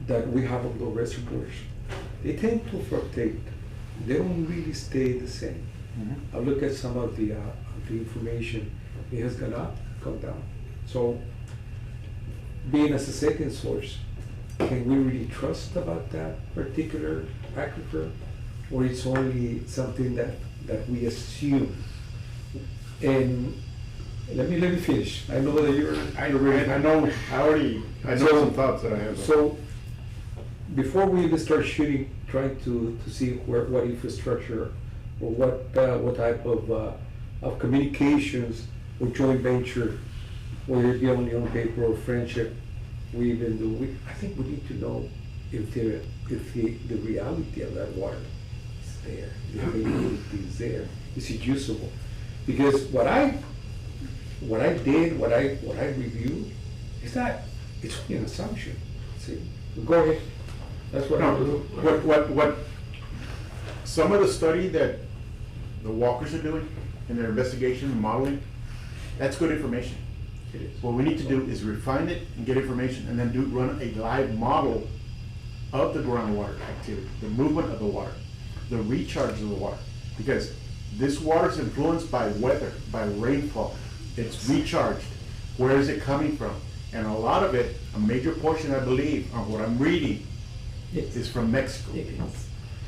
that we have of the reservoirs, they tend to fluctuate. They don't really stay the same. I look at some of the information, it has gone up, come down. So being as a second source, can we really trust about that particular aquifer? Or it's only something that we assume? And let me finish. I know that I know some thoughts that I have. So, before we even start shooting, trying to see what infrastructure or what type of communications or joint venture, whether it be only on paper or friendship, we even do. I think we need to know if the reality of that water there. The availability is there. Is it usable? Because what I reviewed, it's only an assumption. See, go ahead. That's what I No, do. what, some of the study that the walkers are doing in their investigation and modeling, that's good information. It is. What we need to do is refine it and get information and then run a live model of the groundwater activity, the movement of the water, the recharge of the water. Because this water is influenced by weather, by rainfall. It's recharged. Where is it coming from? And a lot of it, a major portion, I believe, of what I'm reading, is from Mexico.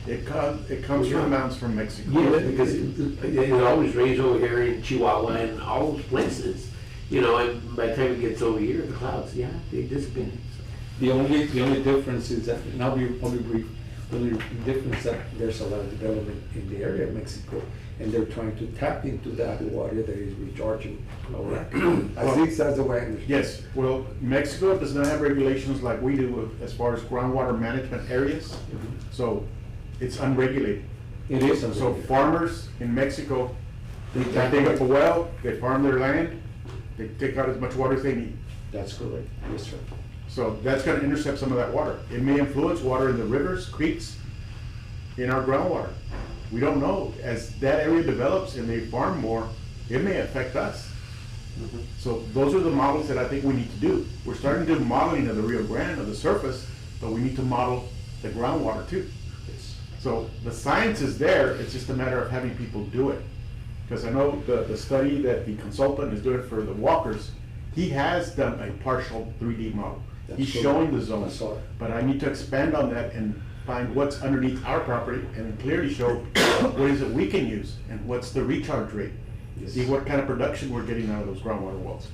It comes from mountains from Mexico. Yeah, because it always rains over here in Chihuahua and all those places, you know, and by the time it gets over here, the clouds, yeah, they dissipate. The only difference is that, and I'll be brief, the only difference that there's a lot of development in the area of Mexico, and they're trying to tap into that water that is recharging our, I think that's the way I understand. Yes, well, Mexico does not have regulations like we do as far as groundwater management areas, so it's unregulated. It is. So unregulated. farmers in Mexico, they dig up a well, they farm their land, they take out as much water as they need. That's correct, yes, sir. So that's gonna intercept some of that water. It may influence water in the rivers, creeks, in our groundwater. We don't know. As that area develops and they farm more, it may affect us. So those are the models that I think we need to do. We're starting to do modeling of the Rio Grande, of the surface, but we need to model the groundwater too. So the science is there, it's just a matter of having people do it. Because I know the study that the consultant is doing for the walkers, he has done a partial 3D model. That's He's cool. showing the I zones, saw it. but I need to expand on that and find what's underneath our property and then clearly show what is it we can use and what's the recharge rate. Yes. See what kind of production we're getting out of those groundwater wells.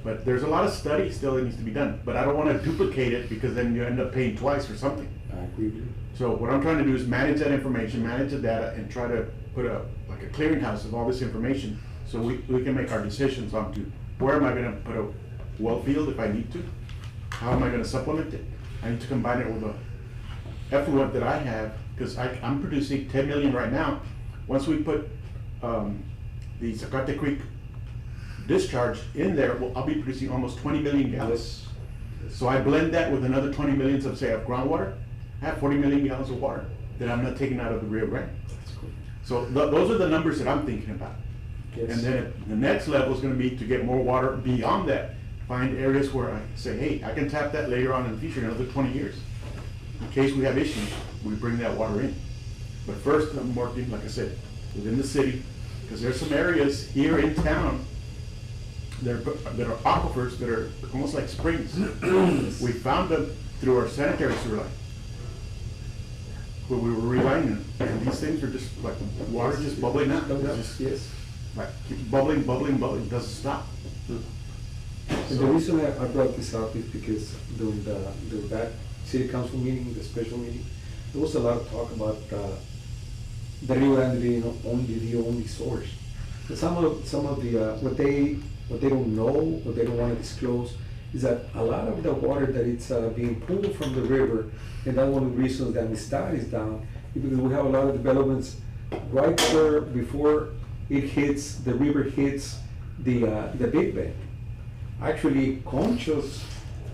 But there's a lot of study still that needs to be done, but I don't want to duplicate it because then you end up paying twice for something. I agree with you. So what I'm trying to do is manage that information, manage the data, and try to put a clearinghouse of all this information so we can make our decisions on to where am I gonna put a well field if I need to? How am I gonna supplement it? I need to combine it with a effluent that I have, because I'm producing 10 million right now. Once we put the Zacate Creek discharge in there, I'll be producing almost 20 million gallons. So I blend that with another 20 millions of, say, of groundwater, I have 40 million gallons of water that I'm not taking out of the Rio Grande. So those are the numbers that I'm thinking about. Yes. And then the next level is gonna be to get more water beyond that. Find areas where I say, hey, I can tap that later on in the future, in another 20 years. In case we have issues, we bring that water in. But first, I'm working, like I said, within the city, because there's some areas here in town that are aquifers that are almost like springs. We found them through our sanitary sewer line, where we were relining them, and these things are just like water just bubbling out. It's just Yes. like keep bubbling, doesn't stop. And the reason I brought this up is because during that city council meeting, the special meeting, there was a lot of talk about the Rio Grande being the only source. But some of the what they don't know, what they don't want to disclose, is that a lot of the water that it's being pulled from the river, and that's one of the reasons that Amistad is down, is because we have a lot of developments right there before it hits, the river hits the Big Bend. Actually, Concho's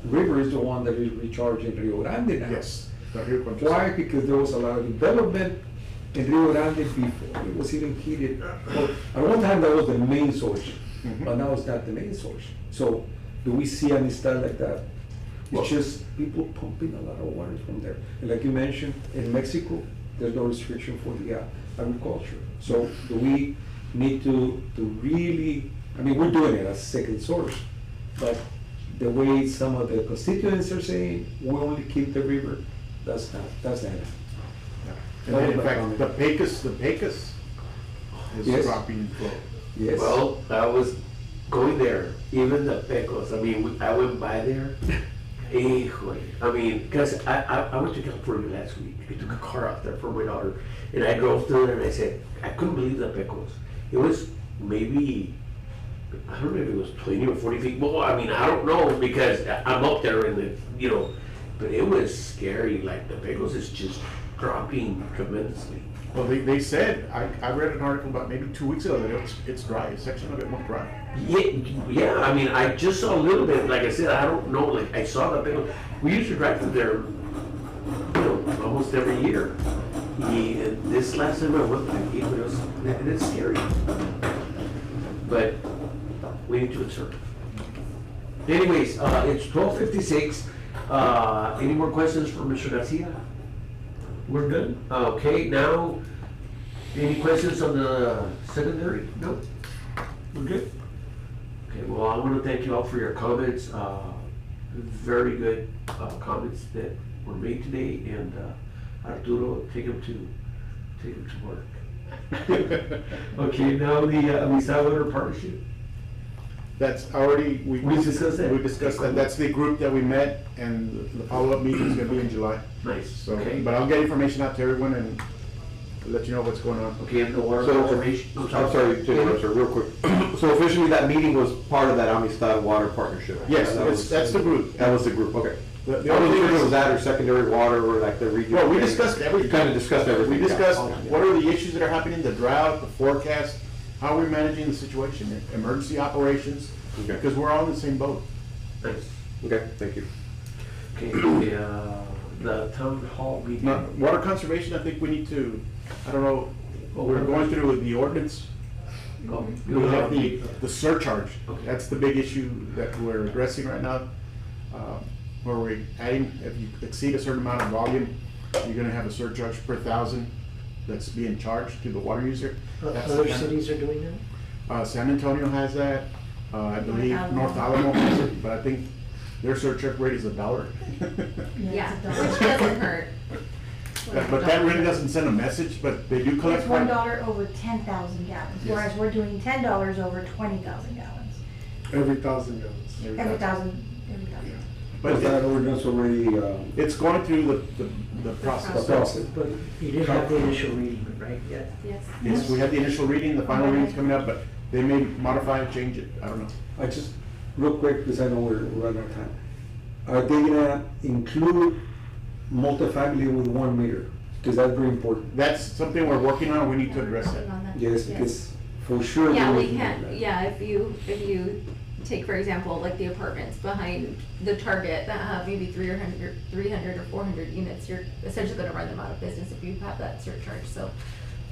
River is the one that is recharging Rio Grande now. Yes. the Rio Conchas. Why? Because there was a lot of development in Rio Grande before it was even heated. Well, at one time that was the main source, but now it's not the main source. So do we see Amistad like that? It's just people pumping a lot of water from there. And like you mentioned, in Mexico, there's no restriction for the agriculture. So do we need to really, I mean, we're doing it as a second source, but the way some of the constituents are saying, we only keep the river, that's not it. And then, in fact, the Pecos is Yes. dropping in flow. Yes. Well, I was going there, even the Pecos, I mean, I went by there. Híjole. I mean, because I went to California last week. I took a car out there for my daughter, and I drove through there and I said, I couldn't believe the Pecos. It was maybe, I don't know if it was 20 or 40 feet. Well, I mean, I don't know because I'm up there in the, but it was scary. Like the Pecos is just dropping tremendously. Well, they said, I read an article about maybe 2 weeks ago that it's dry, a section of it went dry. Yeah, I mean, I just saw a little bit, like I said, I don't know, like, I saw that thing, we used to drive through there, almost every year. This last time I went, and it's scary. But we need to observe. Anyways, it's 12:56. Any more questions for Mr. Garcia? We're good? Okay, now, any questions on the secondary? No? We're good? Okay, well, I want to thank you all for your comments. Very good comments that were made today, and Arturo, take him to work. Okay, now the Amistad Water Partnership. That's already, we discussed that? We discussed that, that's the group that we met, and the follow-up meeting is gonna be in July. Nice, So, okay. but I'll get information out to everyone and let you know what's going on. Okay, and the water So, conservation. I'm sorry, to interrupt, sir, real quick. So officially, that meeting was part of that Amistad Water Partnership? Yes, That was- that's the group. That was the group, okay. The I only wasn't thing sure if it is- was that or secondary water or like the regional. Well, we thing. discussed You everything. kind of discussed everything. We yeah. discussed what are the issues that are happening, the drought, the forecast, how we're managing the situation, emergency operations, Okay. because we're all in the same boat. Nice. Okay, thank you. Okay, the town hall meeting. Now, water conservation, I think we need to, I don't know, we're going through the ordinance. Oh, We have the surcharge, Okay. that's the big issue that we're addressing right now. Where we're adding, if you exceed a certain amount of volume, you're gonna have a surcharge per 1,000 that's being charged to the water user. That's the Other kind of- cities are doing that? San Antonio has that, I believe Alamo. North Alamo has it, but I think their surcharge rate is $1. Yeah, it's $1. which doesn't hurt. But that really doesn't send a message, but they do collect. It's $1 over 10,000 gallons, Yes. whereas we're doing $10 over 20,000 gallons. Every 1,000 gallons. Every thousand. But Was that ordinance already, it's going through the process. process? But you didn't have the initial reading, right, yet? Yes. Yes, we had the initial reading, the final reading's coming up, but they may modify and change it, I don't know. I just, real quick, because I know we're running out of time. Are they gonna include multifamily with 1 meter? Because that's very important. That's something we're working on, we need to address Working that. on that. Yes, because for sure. Yeah, they're we looking at can, that. yeah, if you take, for example, like the apartments behind the Target that have maybe 300 or 400 units, you're essentially gonna run them out of business if you have that surcharge, so.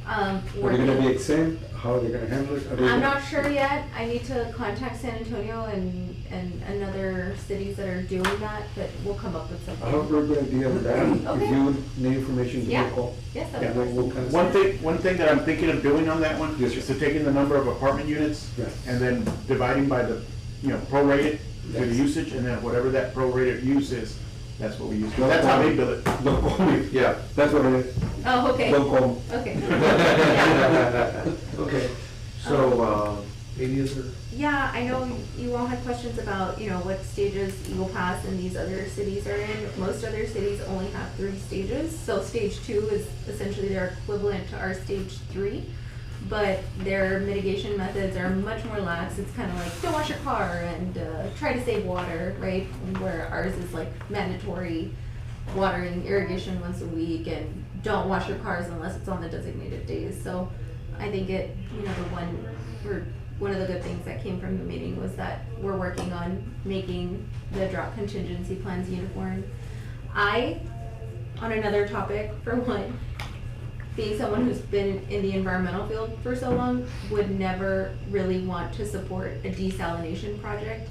Are they gonna be exempt? How are they gonna handle it? Are they I'm gonna- not sure yet, I need to contact San Antonio and other cities that are doing that, but we'll come up with I have a something. very good idea with that. Okay. If you need information, give me a Yeah. call. Yes, Yeah. of course. We'll kind of- One thing that I'm thinking of doing on that one Yes, is sir. to taking the number of apartment units Yes. and then dividing by the, prorated to the Yes. usage, and then whatever that prorated use is, that's what we use. That's how they bill it. Don't call me. Yeah. That's what it is. Oh, okay, Don't call me. okay. Yeah. Okay, so, any other? Yeah, I know you all had questions about, what stages Eagle Pass and these other cities are in. Most other cities only have 3 stages, so stage 2 is essentially their equivalent to our stage 3. But their mitigation methods are much more lax. It's kind of like, don't wash your car and try to save water, right? Where ours is like mandatory watering, irrigation once a week, and don't wash your cars unless it's on the designated days. So I think one of the good things that came from the meeting was that we're working on making the drought contingency plans uniform. On another topic, for one, being someone who's been in the environmental field for so long, would never really want to support a desalination project.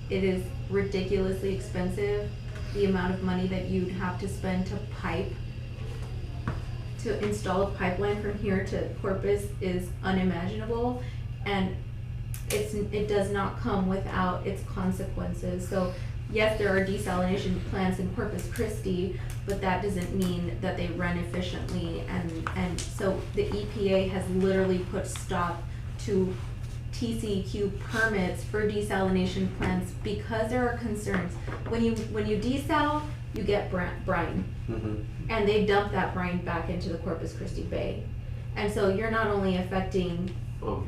It is ridiculously expensive. The amount of money that you'd have to spend to install a pipeline from here to Corpus is unimaginable, and it does not come without its consequences. So yes, there are desalination plants in Corpus Christi, but that doesn't mean that they run efficiently, and so the EPA has literally put stop to TCEQ permits for desalination plants because there are concerns. When you desal, you get brine, and they dump that brine back into the Corpus Christi Bay. And so you're not only affecting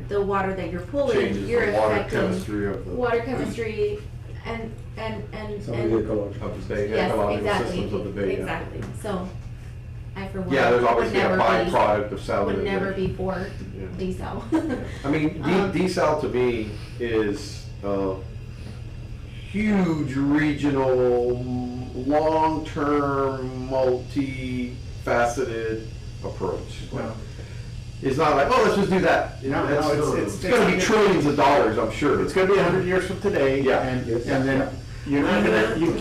the water that you're pulling, Changes you're the water affecting chemistry of the. water chemistry and Some of the ecological. Of the bay, yes, ecological exactly, systems of the bay. yeah. exactly. So I for one Yeah, there's would obviously a never be, byproduct of would never salinization. be for Yeah. desal. I mean, desal to me is a huge regional, long-term, multi-faceted approach. Well, It's not like, oh, let's just do that. No, no, It's gonna be trillions of dollars, I'm sure. it's gonna be 100 years from today, Yeah. and then you're not gonna, you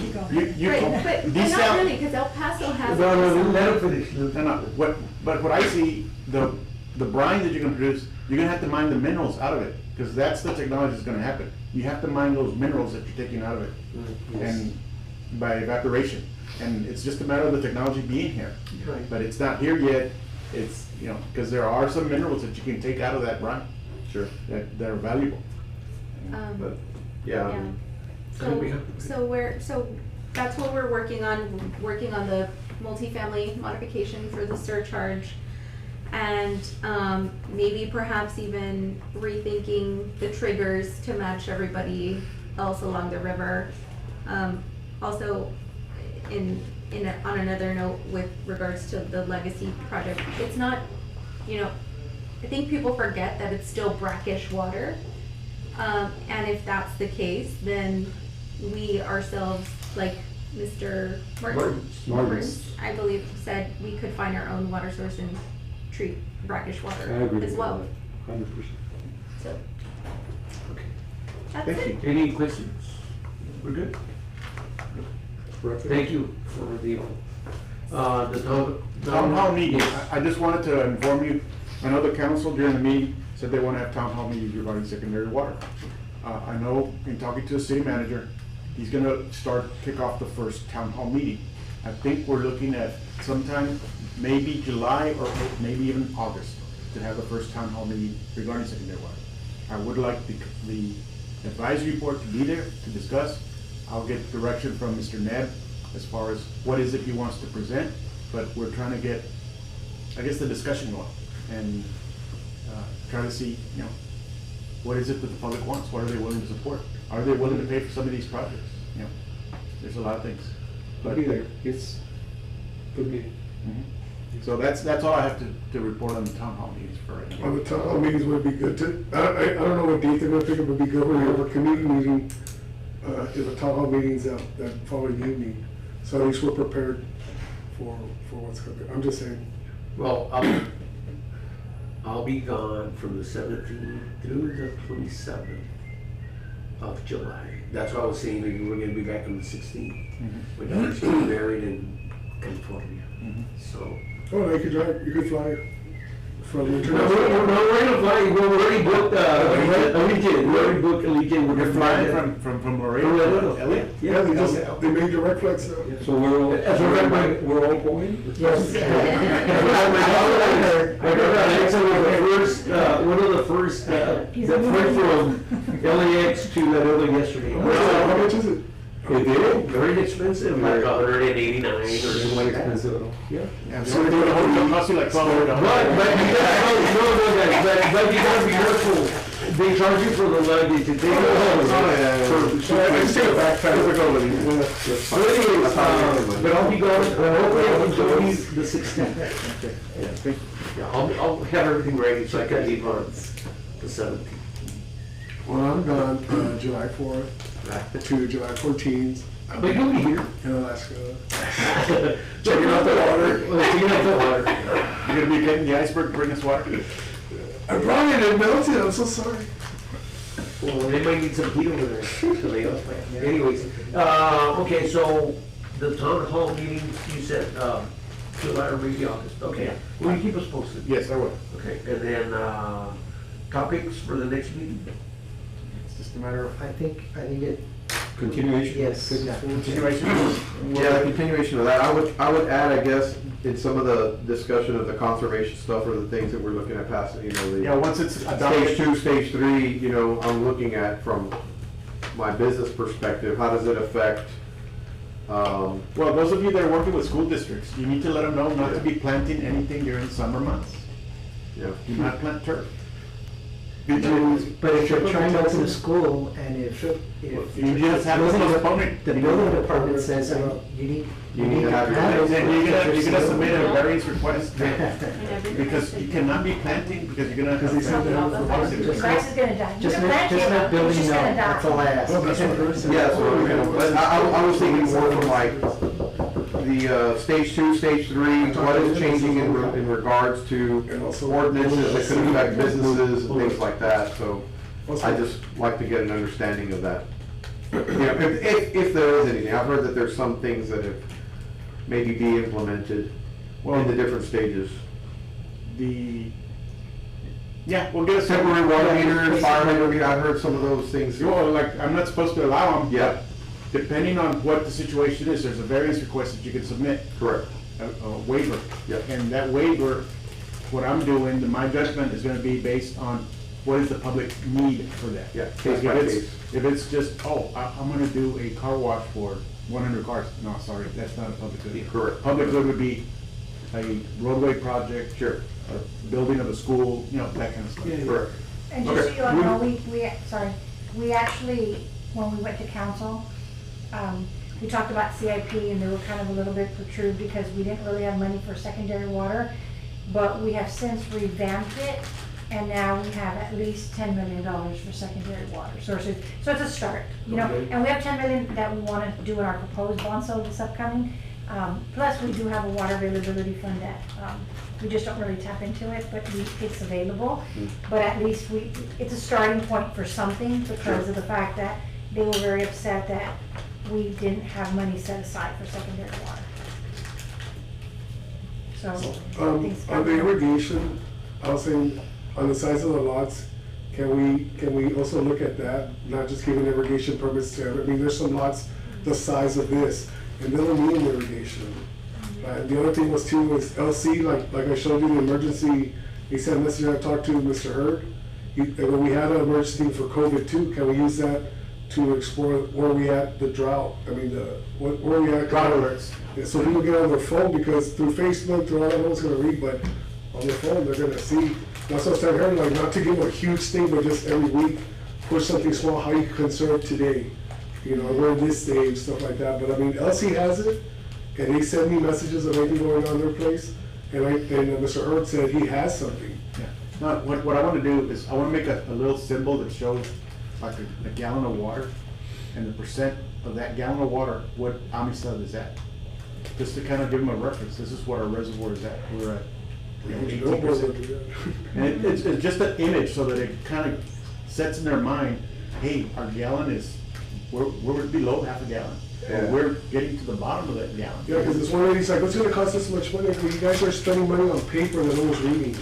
Right, but not desal. really, because El Paso has. No, let him finish. No, no, but what I see, the brine that you're gonna produce, you're gonna have to mine the minerals out of it, because that's the technology that's gonna happen. You have to mine those minerals that you're taking out of it, and by evaporation. And it's just a matter of the technology being here. Right. But it's not here yet, it's, you know, because there are some minerals that you can take out of that brine, Sure. that are valuable. But, yeah. Yeah. Could be. So that's what we're working on the multifamily modification for the surcharge. And, maybe perhaps even rethinking the triggers to match everybody else along the river. Also, on another note with regards to the legacy project, it's not, you know, I think people forget that it's still brackish water. And if that's the case, then we ourselves, like Mr. Martins, I believe, said we could find our own water source and treat brackish I water agree as with well. that, 100%. So, Okay. that's Thank it. you. Any questions? We're good? Thank you for the, the Town hall meeting, I just wanted to inform you, I know the council during the meeting said they want to have town hall meetings regarding secondary water. I know in talking to the city manager, he's gonna kick off the first town hall meeting. I think we're looking at sometime, maybe July or maybe even August, to have the first town hall meeting regarding secondary water. I would like the advisory board to be there to discuss. I'll get direction from Mr. Neb as far as what is it he wants to present, but we're trying to get, I guess, the discussion going and try to see, you know, what is it that the public wants? What are they willing to support? Are they willing to pay for some of these projects? You know, there's a lot of things. I'll be there, it's good meeting. So that's all I have to report on the town hall meetings for right now. On the town hall meetings would be good to, I don't know what date they're gonna pick up, it'd be good when we have a committee meeting, if the town hall meetings that following evening. So at least we're prepared for what's coming. I'm just saying. Well, I'll be gone from the 17th through the 27th of July. That's why I was saying that you were gonna be back on the 16th. My daughter's getting married in California, so. Oh, you could fly from No, international. we're gonna fly, we already booked, Allegiant, we already booked Allegiant. You're flying from Laredo to LA? Yeah, they made direct flights now. So we're all, That's what I'm- we're all going? Yes. One of the first, that flew from LAX to Laredo yesterday. How much is it? It did, very expensive, like $189 or something like that. Expensive at all. Yeah. And so the hotel costs you like $1,200. But you gotta be careful. They charge you for the luggage and they go home. I just take a backpack. So anyways, but I'll be gone, hopefully I'll enjoy the 16th. Thank you. Yeah, I'll have everything ready so I can leave on the 17th. Well, I'm gone, July 4th to July 14th. But you'll be here. In Alaska. Checking out the water. Checking out the water. You're gonna be getting the iceberg, bring us water? I brought it and melted, I'm so sorry. Well, they might need some heat over there. So they- Anyways, okay, so the town hall meeting, you said, July or maybe August. Okay, will you keep us posted? Yes, I will. Okay, and then, topics for the next meeting? It's just a matter of I think it, Continuation? Yes. continuation. Yeah, continuation of that, I would add, I guess, in some of the discussion of the conservation stuff or the things that we're looking at passing, you know, Yeah, the once it's stage adopted. 2, stage 3, you know, I'm looking at from my business perspective, how does it affect, Well, those of you that are working with school districts, you need to let them know not to be planting anything during summer months. yeah. Do not plant turf. But if you're trying to open a school and if You just have to postpone it. the building department says, you need to have. Then you're gonna submit a variance request, because you cannot be planting, because you're gonna. Because they said that- The grass is gonna die. You Just can let, plant just it, let it's building just know, gonna that's die. all I ask. Well, that's what her said. Yeah, so, but I was thinking more from like the stage 2, stage 3, what is changing in regards And to also- ordinances that could affect businesses and things like that, so I just like to get an understanding of that. You know, if there is anything, I've heard that there's some things that have maybe be implemented in the different stages. Yeah, we'll get a. Temporary water meters, fire hydrant, I've heard some of those things. Well, like, I'm not supposed to allow them. Yeah. Depending on what the situation is, there's a variance request that you can submit, Correct. a waiver. Yep. And that waiver, what I'm doing, my judgment is gonna be based on what is the public need for that. Yeah, Like, case by if it's- case. If it's just, I'm gonna do a car wash for 100 cars, no, sorry, that's not a public good. Correct. Public good would be a roadway project. Sure. A building of a school, you know, that kind of stuff. Correct. And just so Okay. you all know, we actually, when we went to council, we talked about CIP and they were kind of a little bit protrude because we didn't really have money for secondary water. But we have since revamped it and now we have at least $10 million for secondary water sources. So it's a start, you know, Okay. and we have 10 million that we want to do in our proposed bond sale this upcoming. Plus, we do have a water availability fund that, we just don't really tap into it, but it's available. But at least it's a starting point for something because of the fact that they were very upset that we didn't have money set aside for secondary water. So, things On the irrigation, I was saying, on the size of the lots, can we also look at that? Not just giving irrigation permits to, I mean, there's some lots the size of this, and they don't need irrigation. The other thing was too, is LC, like I showed you the emergency, he sent a message, I talked to Mr. Hurd. And when we had an emergency for COVID too, can we use that to explore where we at the drought? I mean, where we at? Drought alerts. Yeah, so people get on their phone because through Facebook, through all that, no one's gonna read, but on their phone, they're gonna see. That's what I was telling her, like, not to give a huge thing, but just every week, push something small, how you can conserve today. You know, we're in this stage, stuff like that, but I mean, LC has it, and they send me messages of anything going on their place, and Mr. Hurd said he has something. Yeah. No, what I wanna do is, I wanna make a little symbol that shows like a gallon of water and the percent of that gallon of water, what Amistad is at. Just to kind of give them a reference, this is what our reservoir is at, we're at 18%. And it's just an image so that it kind of sets in their mind, hey, our gallon is, we're below half a gallon. Yeah. Or we're getting to the bottom of that gallon. Yeah, because this one lady's like, what's gonna cost us so much money? Well, you guys are spending money on paper that no one's reading.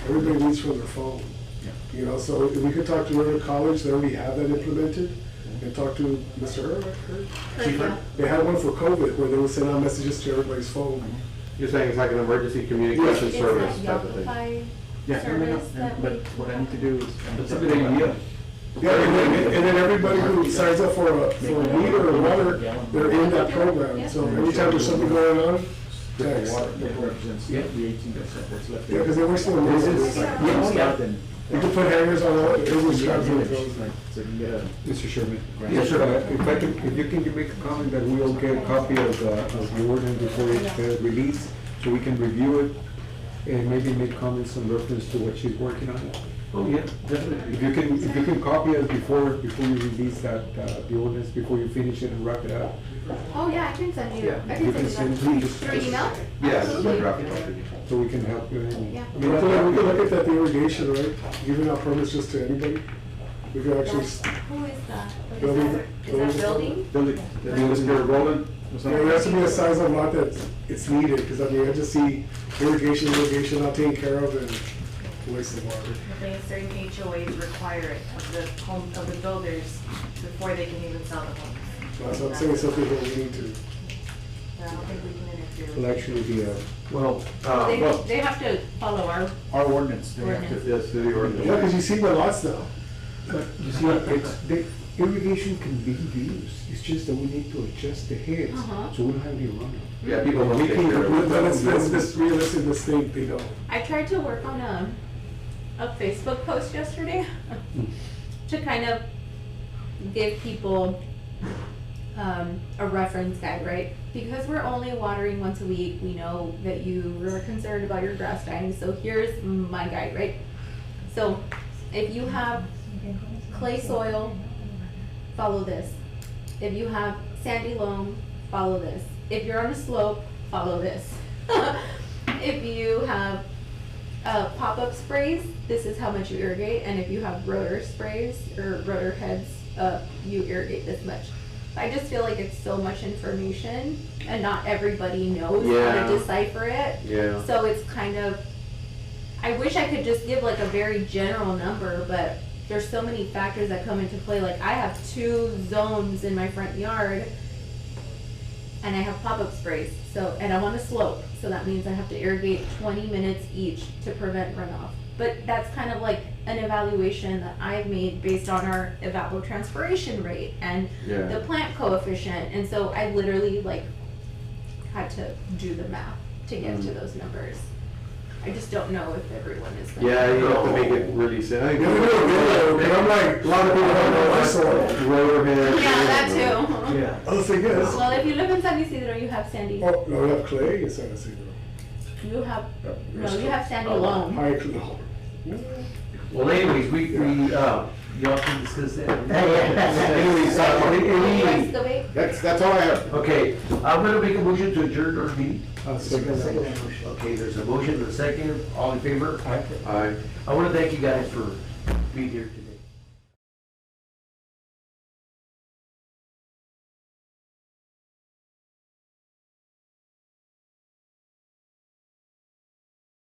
Everybody reads from their phone. Yeah. You know, so if we could talk to River College, they already have that implemented, and talk to Mr. Hurd. Cheaper. They had one for COVID where they would send out messages to everybody's phone. You're saying it's like an emergency communication It's service that type of thing? Yelpify Yeah, service that we. but what I need to do is. That's a good idea. Yeah, and then everybody who signs up for a meter or water, they're in that program. So every time there's something going on, The text. water that represents the Yeah. 18% that's left. Yeah, because they were still This losing. is- yeah. You can put hangers on all, it was trapped in the So building. you can get a. Mr. Sherman? Yes, sir. If you can make a comment that we'll get a copy of the ordinance before it's released, so we can review it and maybe make comments in reference to what she's working on. Oh, yeah, definitely. If you can copy us before you release that, the ordinance, before you finish it and wrap it up. Oh, yeah, I can send you, Yeah, I you can can send send you me that. Through email? Yeah, this is Absolutely. a draft copy. So we can help you. And- Yeah. I mean, We can look at that, the irrigation, right? Giving out permits just to anybody. We could actually, Who is that? What is Building. that? Is that building? Building, Mr. Roland? was on- yeah, there has to be a size of lot that it's needed, because I mean, I just see irrigation not taken care of and wasting water. I think certain HOAs require it of the builders before they can even sell the homes. So I'm saying something that we need to. I don't think we can interfere. Will actually be a, Well, They have to follow Our ordinance, they have to. Yes, city ordinance. Yeah, because you see the lots now. but you see, the irrigation can be used, it's just that we need to adjust the heads, Uh-huh. so we don't have any runoff. Yeah, people don't take care of it. But that's realistic, the state, they don't. I tried to work on a Facebook post yesterday to kind of give people a reference guide, right? Because we're only watering once a week, we know that you are concerned about your grass dying, so here's my guide, right? So if you have clay soil, follow this. If you have sandy loam, follow this. If you're on a slope, follow this. If you have pop-up sprays, this is how much you irrigate, and if you have rotor sprays or rotor heads, you irrigate this much. I just feel like it's so much information, and not everybody knows how Yeah. to decipher it. Yeah. So it's kind of, I wish I could just give like a very general number, but there's so many factors that come into play. Like I have 2 zones in my front yard, and I have pop-up sprays, so, and I'm on a slope, so that means I have to irrigate 20 minutes each to prevent runoff. But that's kind of like an evaluation that I've made based on our evapotranspiration rate and Yeah. the plant coefficient, and so I literally like had to do the math to get to those numbers. I just don't know if everyone is. gonna- Yeah, you have to make it really simple. Yeah, we do a video, but I'm like, a lot of people don't know my soil. Rotor head. Yeah, that too. Yeah. I was thinking, yes. Well, if you live in San Isidro, you have sandy, Oh, no, we have clay in San Isidro. you have, no, you have sandy loam. High clay. Well, anyways, y'all can discuss that. Anyways, any, Excavate. That's all I have. okay, I'm gonna make a motion to adjourn our meeting. Second motion. Okay, there's a motion and a second, all in favor? I- Aye. I wanna thank you guys for being here today.